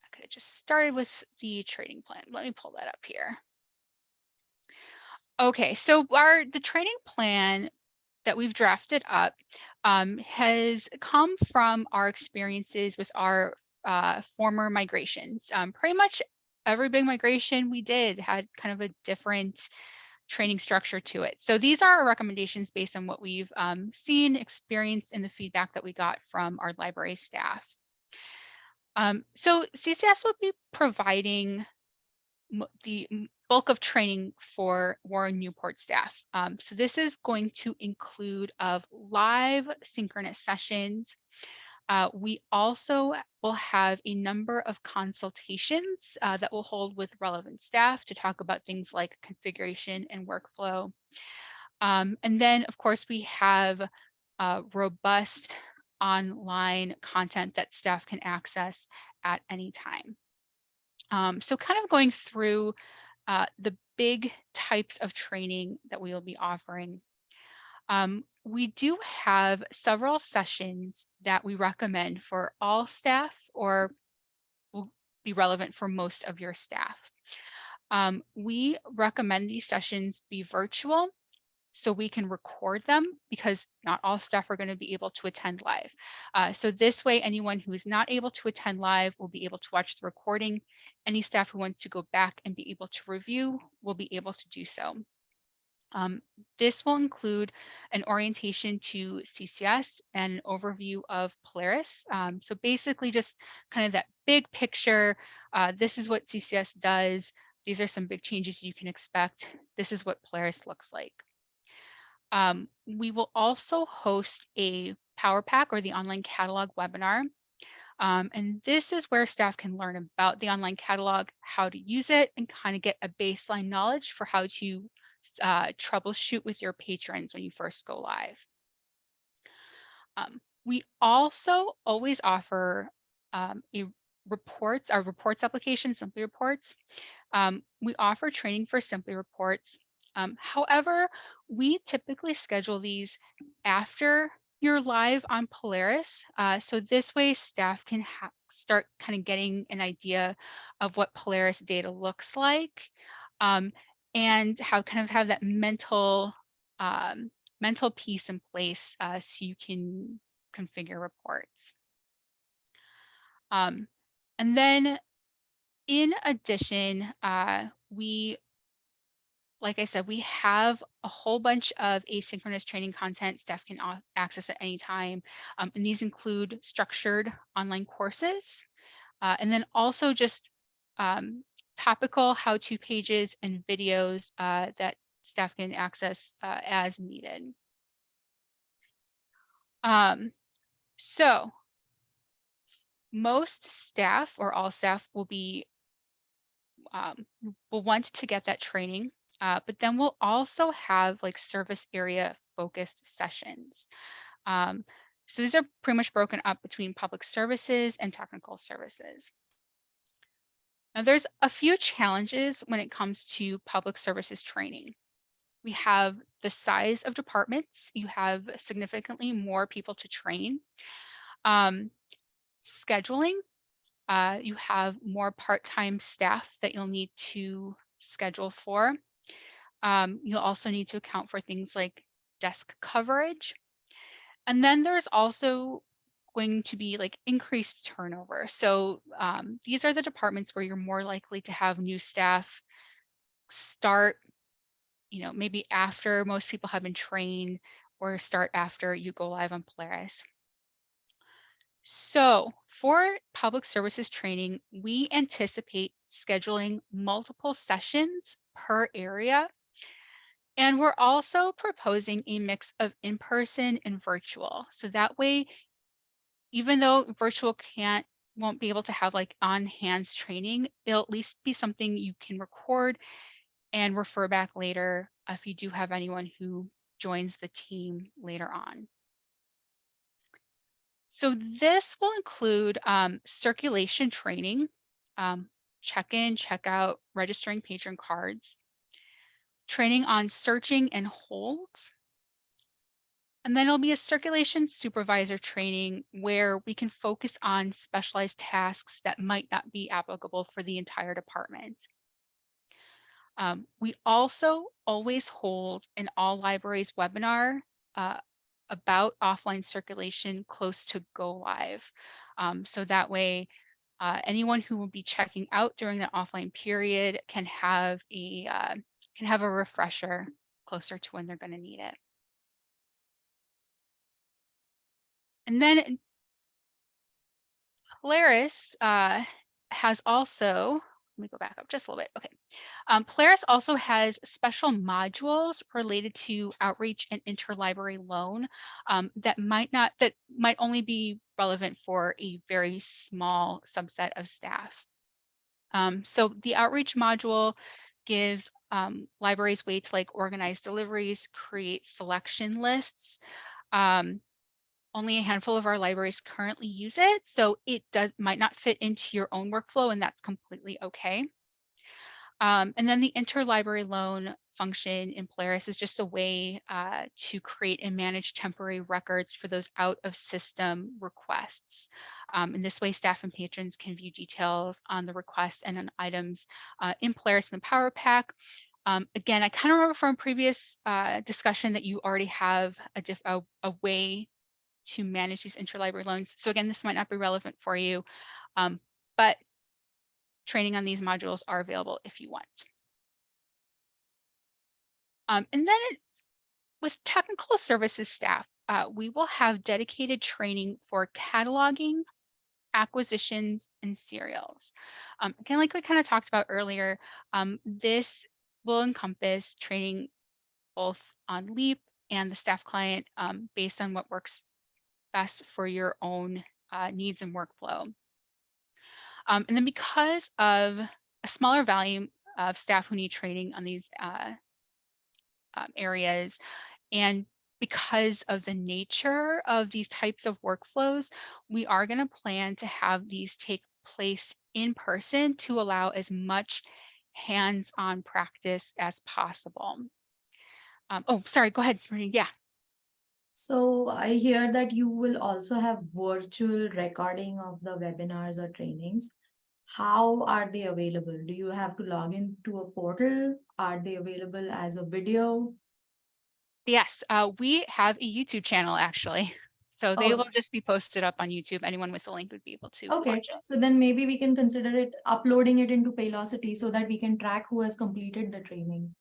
I could have just started with the training plan. Let me pull that up here. Okay, so the training plan that we've drafted up has come from our experiences with our former migrations. Pretty much every big migration we did had kind of a different training structure to it. So these are our recommendations based on what we've seen, experienced, and the feedback that we got from our library staff. So CCS will be providing the bulk of training for Warren Newport staff. So this is going to include of live synchronous sessions. We also will have a number of consultations that we'll hold with relevant staff to talk about things like configuration and workflow. And then, of course, we have robust online content that staff can access at any time. So kind of going through the big types of training that we will be offering. We do have several sessions that we recommend for all staff or will be relevant for most of your staff. We recommend these sessions be virtual so we can record them because not all staff are going to be able to attend live. So this way, anyone who is not able to attend live will be able to watch the recording. Any staff who wants to go back and be able to review will be able to do so. This will include an orientation to CCS and an overview of Polaris. So basically just kind of that big picture. This is what CCS does. These are some big changes you can expect. This is what Polaris looks like. We will also host a Power Pack or the online catalog webinar. And this is where staff can learn about the online catalog, how to use it, and kind of get a baseline knowledge for how to troubleshoot with your patrons when you first go live. We also always offer our reports application, Simply Reports. We offer training for Simply Reports. However, we typically schedule these after you're live on Polaris. So this way staff can start kind of getting an idea of what Polaris data looks like, and how kind of have that mental piece in place so you can configure reports. And then in addition, like I said, we have a whole bunch of asynchronous training content staff can access at any time. And these include structured online courses, and then also just topical how-to pages and videos that staff can access as needed. So most staff or all staff will want to get that training, but then we'll also have like service area focused sessions. So these are pretty much broken up between public services and technical services. Now there's a few challenges when it comes to public services training. We have the size of departments. You have significantly more people to train. Scheduling. You have more part-time staff that you'll need to schedule for. You'll also need to account for things like desk coverage. And then there's also going to be like increased turnover. So these are the departments where you're more likely to have new staff start, maybe after most people have been trained, or start after you go live on Polaris. So for public services training, we anticipate scheduling multiple sessions per area. And we're also proposing a mix of in-person and virtual. So that way, even though virtual won't be able to have like on-hands training, it'll at least be something you can record and refer back later if you do have anyone who joins the team later on. So this will include circulation training, check-in, check-out, registering patron cards, training on searching and holds, and then it'll be a circulation supervisor training where we can focus on specialized tasks that might not be applicable for the entire department. We also always hold an all libraries webinar about offline circulation close to go live. So that way, anyone who will be checking out during the offline period can have a refresher closer to when they're going to need it. And then Polaris has also, let me go back up just a little bit. Okay. Polaris also has special modules related to outreach and interlibrary loan that might only be relevant for a very small subset of staff. So the outreach module gives libraries ways to like organize deliveries, create selection lists. Only a handful of our libraries currently use it, so it might not fit into your own workflow, and that's completely okay. And then the interlibrary loan function in Polaris is just a way to create and manage temporary records for those out of system requests. In this way, staff and patrons can view details on the requests and on items in Polaris in the Power Pack. Again, I kind of remember from previous discussion that you already have a way to manage these interlibrary loans. So again, this might not be relevant for you, but training on these modules are available if you want. And then with technical services staff, we will have dedicated training for cataloging, acquisitions, and serials. Again, like we kind of talked about earlier, this will encompass training both on LEAP and the staff client based on what works best for your own needs and workflow. And then because of a smaller volume of staff who need training on these areas, and because of the nature of these types of workflows, we are going to plan to have these take place in person to allow as much hands-on practice as possible. Oh, sorry, go ahead, Smriti. Yeah. So I hear that you will also have virtual recording of the webinars or trainings. How are they available? Do you have to log into a portal? Are they available as a video? Yes, we have a YouTube channel actually. So they Oh, will just be posted up on YouTube. Anyone with a link would be able to okay, watch it. so then maybe we can consider it uploading it into Paylocity so that we can track who has completed the training.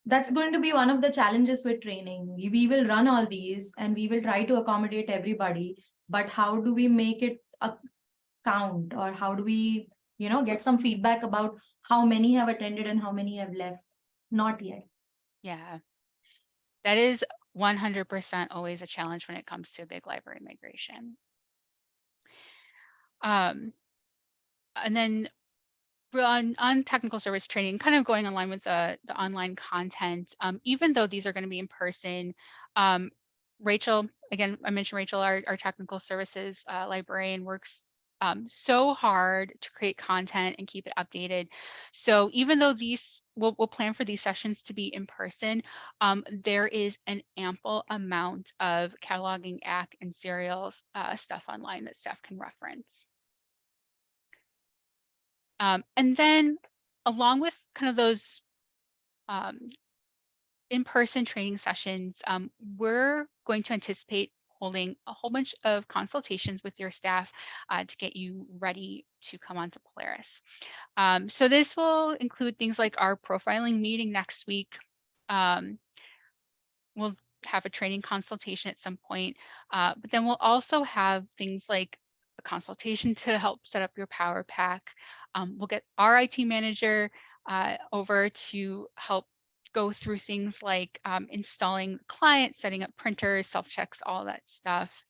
That's going to be one of the challenges with training. We will run all these and we will try to accommodate everybody, but how do we make it a count, or how do we, get some feedback about how many have attended and how many have left? Not yet. Yeah, that is 100% always a challenge when it comes to a big library migration. And then on technical service training, kind of going online with the online content, even though these are going to be in person, Rachel, again, I mentioned Rachel, our technical services librarian, works so hard to create content and keep it updated. So even though we'll plan for these sessions to be in person, there is an ample amount of cataloging, ACK, and serials stuff online that staff can reference. And then along with kind of those in-person training sessions, we're going to anticipate holding a whole bunch of consultations with your staff to get you ready to come onto Polaris. So this will include things like our profiling meeting next week. We'll have a training consultation at some point, but then we'll also have things like a consultation to help set up your Power Pack. We'll get our IT manager over to help go through things like installing the client, setting up printers, self-checks, all that stuff.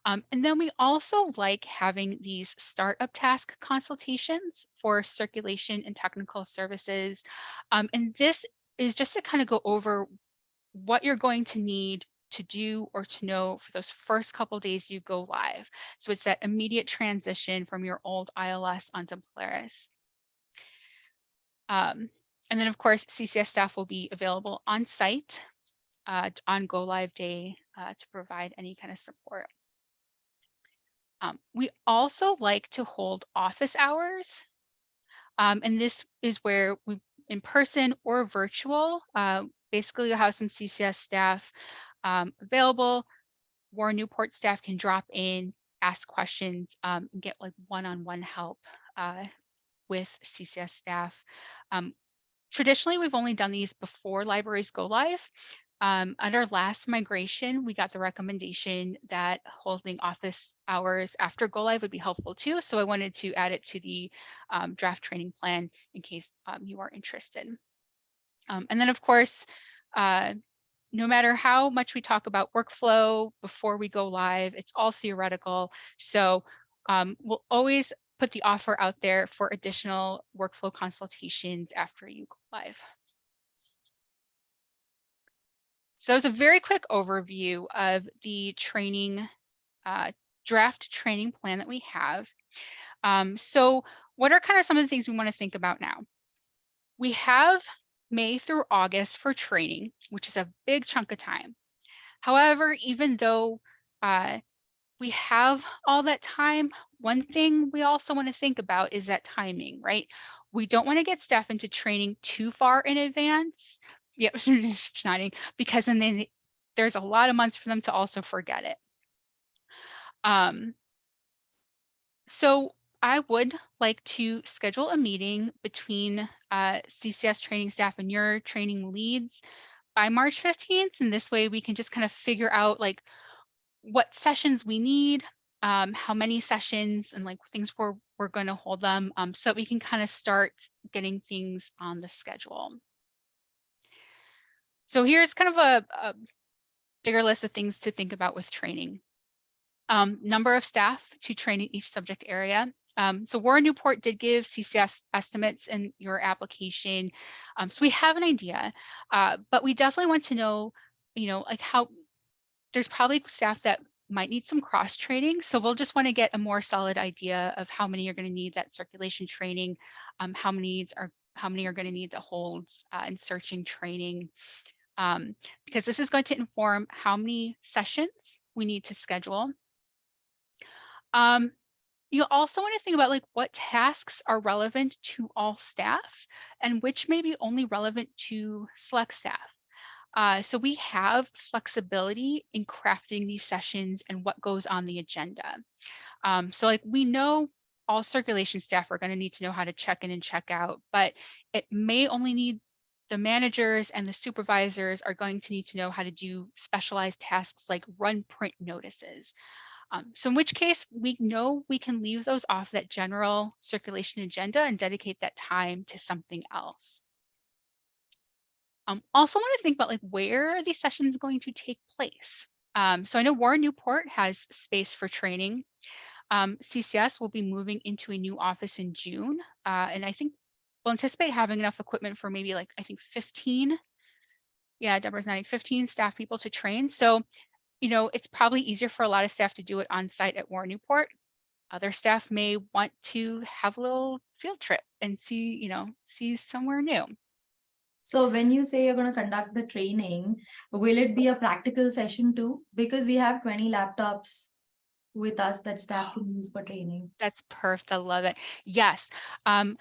And then we also like having these startup task consultations for circulation and technical services. And this is just to kind of go over what you're going to need to do or to know for those first couple days you go live. So it's that immediate transition from your old ILS onto Polaris. And then of course, CCS staff will be available on site on go live day to provide any kind of support. We also like to hold office hours. And this is where we, in person or virtual, basically you'll have some CCS staff available. Warren Newport staff can drop in, ask questions, and get like one-on-one help with CCS staff. Traditionally, we've only done these before libraries go live. At our last migration, we got the recommendation that holding office hours after go live would be helpful too. So I wanted to add it to the draft training plan in case you are interested. And then of course, no matter how much we talk about workflow before we go live, it's all theoretical. So we'll always put the offer out there for additional workflow consultations after you go live. So it's a very quick overview of the training, draft training plan that we have. So what are kind of some of the things we want to think about now? We have May through August for training, which is a big chunk of time. However, even though we have all that time, one thing we also want to think about is that timing, right? We don't want to get staff into training too far in advance. Yeah, just nodding, because then there's a lot of months for them to also forget it. So I would like to schedule a meeting between CCS training staff and your training leads by March 15th. And this way we can just kind of figure out like what sessions we need, how many sessions, and like things we're going to hold them, so that we can kind of start getting things on the schedule. So here's kind of a bigger list of things to think about with training. Number of staff to train in each subject area. So Warren Newport did give CCS estimates in your application. So we have an idea, but we definitely want to know, like how there's probably staff that might need some cross training. So we'll just want to get a more solid idea of how many are going to need that circulation training, how many are going to need the holds and searching training, because this is going to inform how many sessions we need to schedule. You also want to think about like what tasks are relevant to all staff and which may be only relevant to select staff. So we have flexibility in crafting these sessions and what goes on the agenda. So like we know all circulation staff are going to need to know how to check in and check out, but it may only need the managers and the supervisors are going to need to know how to do specialized tasks like run print notices. So in which case we know we can leave those off that general circulation agenda and dedicate that time to something else. Also want to think about like where are these sessions going to take place? So I know Warren Newport has space for training. CCS will be moving into a new office in June. And I think we'll anticipate having enough equipment for maybe like, I think 15. Yeah, Deborah's nodding, 15 staff people to train. So it's probably easier for a lot of staff to do it on site at Warren Newport. Other staff may want to have a little field trip and see somewhere new. So when you say you're going to conduct the training, will it be a practical session too? Because we have 20 laptops with us that staff can use for training. That's perfect. I love it. Yes. So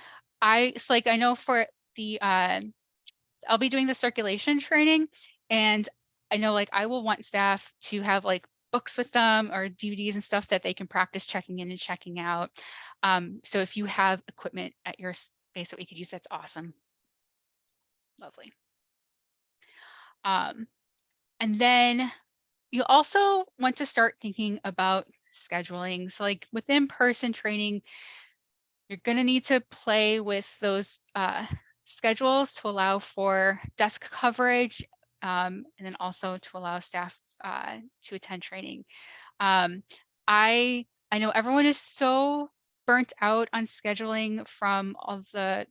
like I know for the I'll be doing the circulation training, and I know like I will want staff to have like books with them or DVDs and stuff that they can practice checking in and checking out. So if you have equipment at your space that we could use, that's awesome. Lovely. And then you also want to start thinking about scheduling. So like with in-person training, you're going to need to play with those schedules to allow for desk coverage, and then also to allow staff to attend training. I know everyone is so burnt out on scheduling from all the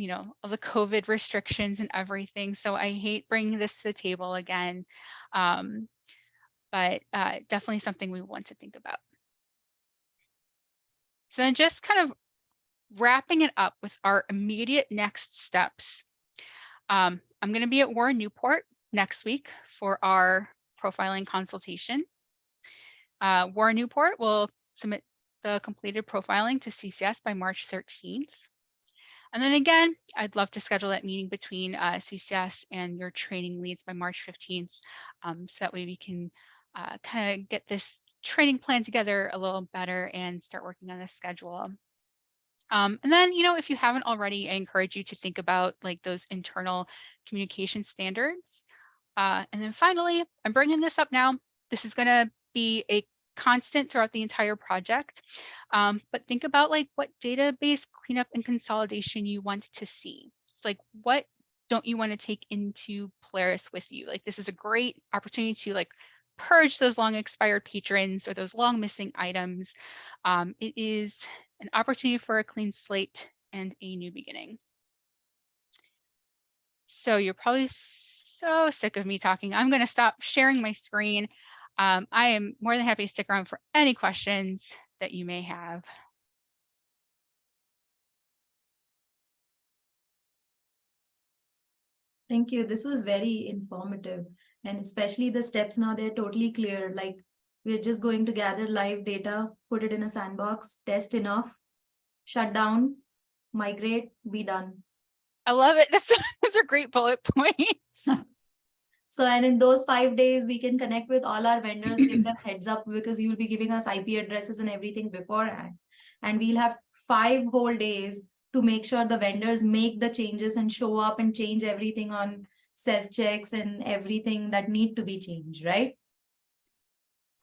all the COVID restrictions and everything. So I hate bringing this to the table again, but definitely something we want to think about. So then just kind of wrapping it up with our immediate next steps. I'm going to be at Warren Newport next week for our profiling consultation. Warren Newport will submit the completed profiling to CCS by March 13th. And then again, I'd love to schedule that meeting between CCS and your training leads by March 15th. So that way we can kind of get this training plan together a little better and start working on the schedule. And then, if you haven't already, I encourage you to think about like those internal communication standards. And then finally, I'm bringing this up now. This is going to be a constant throughout the entire project. But think about like what database cleanup and consolidation you want to see. It's like, what don't you want to take into Polaris with you? Like, this is a great opportunity to like purge those long expired patrons or those long missing items. It is an opportunity for a clean slate and a new beginning. So you're probably so sick of me talking. I'm going to stop sharing my screen. I am more than happy to stick around for any questions that you may have. Thank you. This was very informative, and especially the steps now, they're totally clear. Like, we're just going to gather live data, put it in a sandbox, test enough, shut down, migrate, be done. I love it. Those are great bullet points. So, and in those 5 days, we can connect with all our vendors, give them heads up, because you will be giving us IP addresses and everything beforehand. And we'll have 5 whole days to make sure the vendors make the changes and show up and change everything on self-checks and everything that need to be changed, right?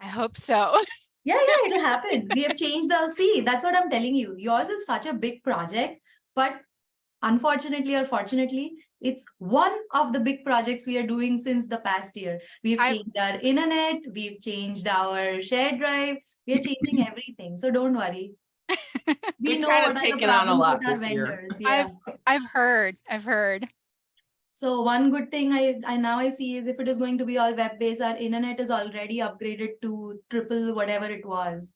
I hope so. Yeah, it'll happen. We have changed see, that's what I'm telling you. Yours is such a big project, but unfortunately or fortunately, it's one of the big projects we are doing since the past year. We've changed our internet, we've changed our shared drive, we are changing everything. So don't worry. We We've know kind of what are the taken on a problems lot with our this year. vendors. Yeah. I've heard. So one good thing I now see is if it is going to be all web-based, our internet is already upgraded to triple whatever it was.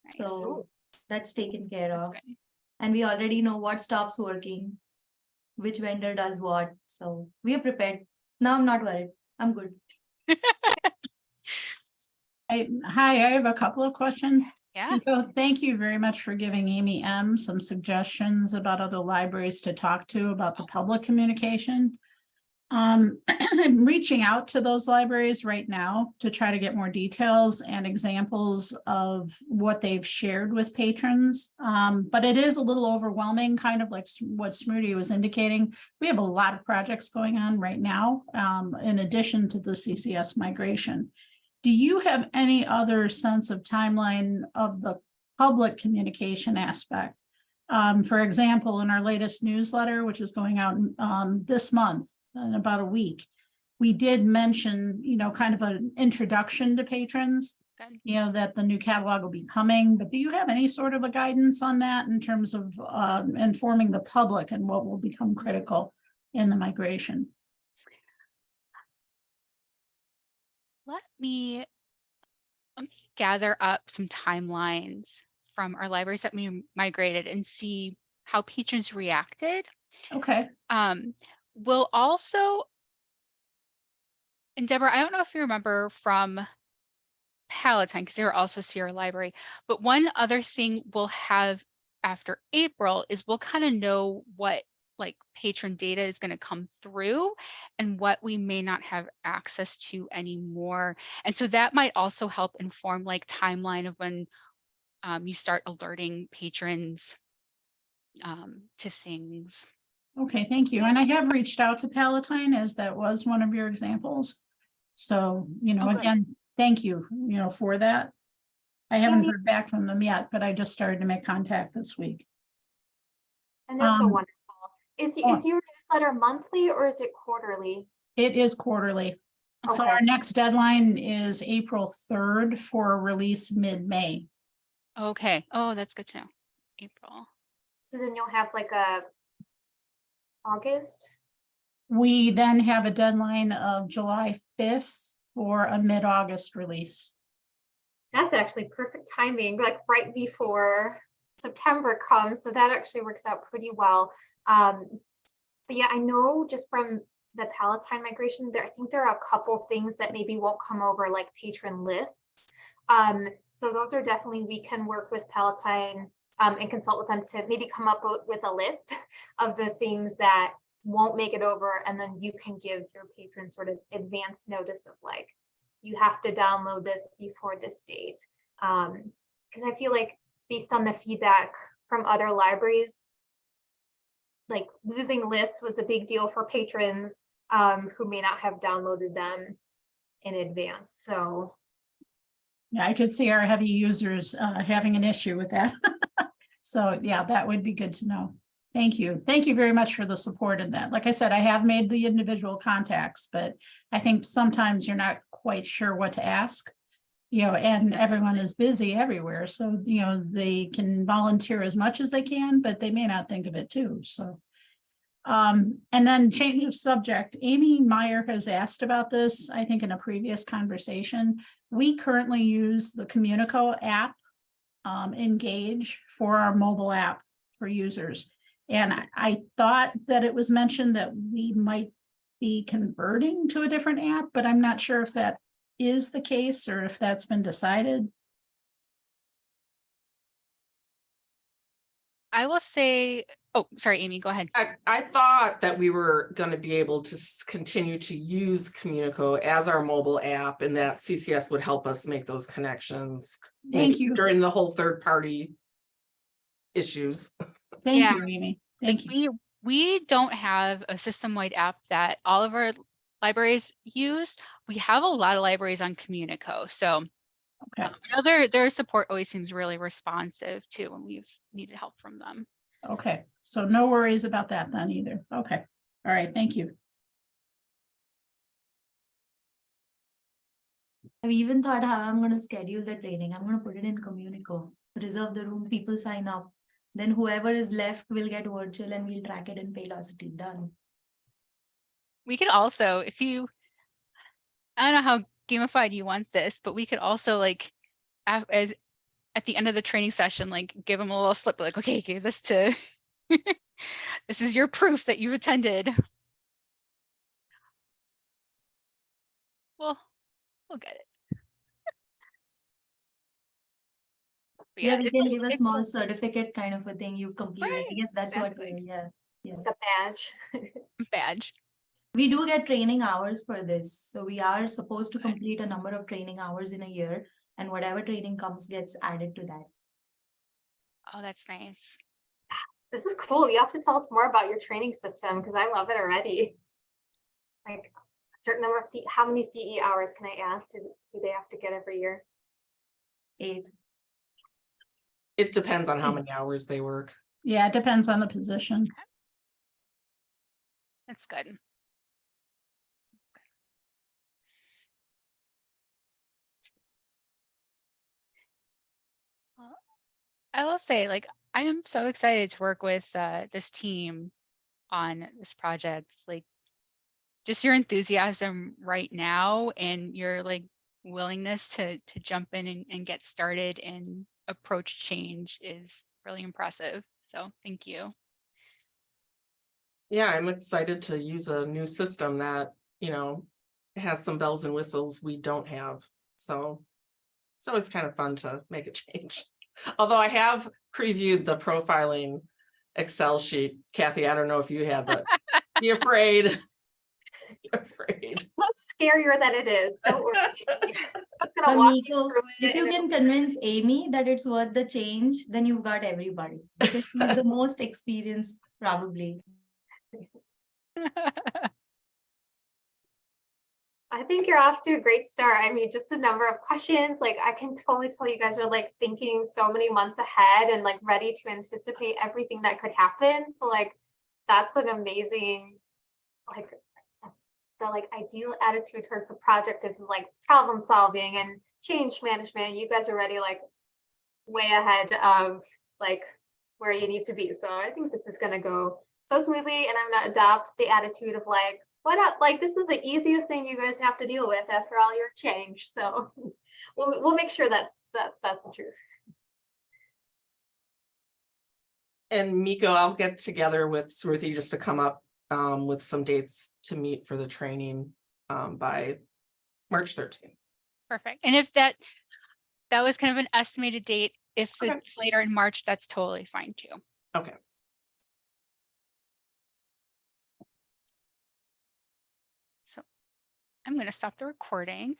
Nice. So that's taken care That's of. good. And we already know what stops working, which vendor does what. So we are prepared. Now I'm not worried. I'm good. Hi, I have a couple of questions. Yeah. So thank you very much for giving Amy M some suggestions about other libraries to talk to about the public communication. I'm reaching out to those libraries right now to try to get more details and examples of what they've shared with patrons. But it is a little overwhelming, kind of like what Smriti was indicating. We have a lot of projects going on right now, in addition to the CCS migration. Do you have any other sense of timeline of the public communication aspect? For example, in our latest newsletter, which is going out this month in about a week, we did mention, kind of an introduction to patrons, Good. that the new catalog will be coming. But do you have any sort of a guidance on that in terms of informing the public and what will become critical in the migration? Let me gather up some timelines from our libraries that we migrated and see how patrons reacted. Okay. We'll also, and Deborah, I don't know if you remember from Palatine, because they were also Sierra Library, but one other thing we'll have after April is we'll kind of know what like patron data is going to come through and what we may not have access to anymore. And so that might also help inform like timeline of when you start alerting patrons to things. Okay, thank you. And I have reached out to Palatine, as that was one of your examples. So, Oh, good. again, thank you, for that. I haven't Tammy- heard back from them yet, but I just started to make contact this week. And they're so Um, wonderful. Is oh. your newsletter monthly or is it quarterly? It is quarterly. So Okay. our next deadline is April 3rd for release mid-May. Okay. Oh, that's good to know. April. So then you'll have like a August. We then have a deadline of July 5th for a mid-August release. That's actually perfect timing, like right before September comes. So that actually works out pretty well. But yeah, I know just from the Palatine migration there, I think there are a couple things that maybe won't come over, like patron lists. So those are definitely, we can work with Palatine and consult with them to maybe come up with a list of the things that won't make it over. And then you can give your patrons sort of advance notice of like, you have to download this before this date. Because I feel like based on the feedback from other libraries, like losing lists was a big deal for patrons who may not have downloaded them in advance. So Yeah, I could see our heavy users having an issue with that. So yeah, that would be good to know. Thank you. Thank you very much for the support in that. Like I said, I have made the individual contacts, but I think sometimes you're not quite sure what to ask. And everyone is busy everywhere. So, they can volunteer as much as they can, but they may not think of it too. So, and then change of subject. Amy Meyer has asked about this, I think in a previous conversation. We currently use the Communico app, Engage, for our mobile app for users. And I thought that it was mentioned that we might be converting to a different app, but I'm not sure if that is the case or if that's been decided. I will say, oh, sorry, Amy, go ahead. I thought that we were going to be able to continue to use Communico as our mobile app, and that CCS would help us make those connections. Thank you. During the whole third party issues. Thank Yeah. you, Amy. Thank you. We don't have a system-wide app that all of our libraries use. We have a lot of libraries on Communico, so Okay. I know their support always seems really responsive too when we've needed help from them. Okay, so no worries about that then either. Okay, all right, thank you. I've even thought how I'm gonna schedule the training. I'm gonna put it in Communico, reserve the room, people sign up. Then whoever is left will get virtual and we'll track it in Paylocity, done. We could also, if you, I don't know how gamified you want this, but we could also like, as at the end of the training session, like give them a little slip, like, okay, give this to, this is your proof that you've attended. Well, we'll get it. But Yeah, we it's can give a it's small certificate kind of a thing you've completed. I Right, guess that's what, exactly. yeah. The badge. badge. We do get training hours for this, so we are supposed to Okay. complete a number of training hours in a year, and whatever training comes gets added to that. Oh, that's nice. This is cool. You have to tell us more about your training system because I love it already. Like a certain number of how many CE hours can I ask? Do they have to get every year? 8. It depends on how many hours they work. Yeah, it depends on the position. That's good. I will say, like, I am so excited to work with this team on this project. Like, just your enthusiasm right now and your like willingness to jump in and get started and approach change is really impressive. So thank you. Yeah, I'm excited to use a new system that, has some bells and whistles we don't have. So it's always kind of fun to make a change. Although I have previewed the profiling Excel sheet. Kathy, I don't know if you have, but be afraid. Be afraid. Looks scarier than it is. Don't worry. I'm gonna But walk you Nico, through it. if you and can it'll be convince Amy that it's worth the change, then you've got everybody. Because she's the most experienced, probably. I think you're off to a great start. I mean, just the number of questions, like I can totally tell you guys are like thinking so many months ahead and like ready to anticipate everything that could happen. So like that's an amazing, like the like ideal attitude towards the project is like problem solving and change management. You guys are already like way ahead of like where you need to be. So I think this is gonna go so smoothly, and I'm gonna adopt the attitude of like, what up? Like this is the easiest thing you guys have to deal with after all your change. So we'll make sure that's the truth. And Miko, I'll get together with Smriti just to come up with some dates to meet for the training by March 13th. Perfect. And if that was kind of an estimated date, if Okay. it's later in March, that's totally fine too. Okay. So I'm going to stop the recording.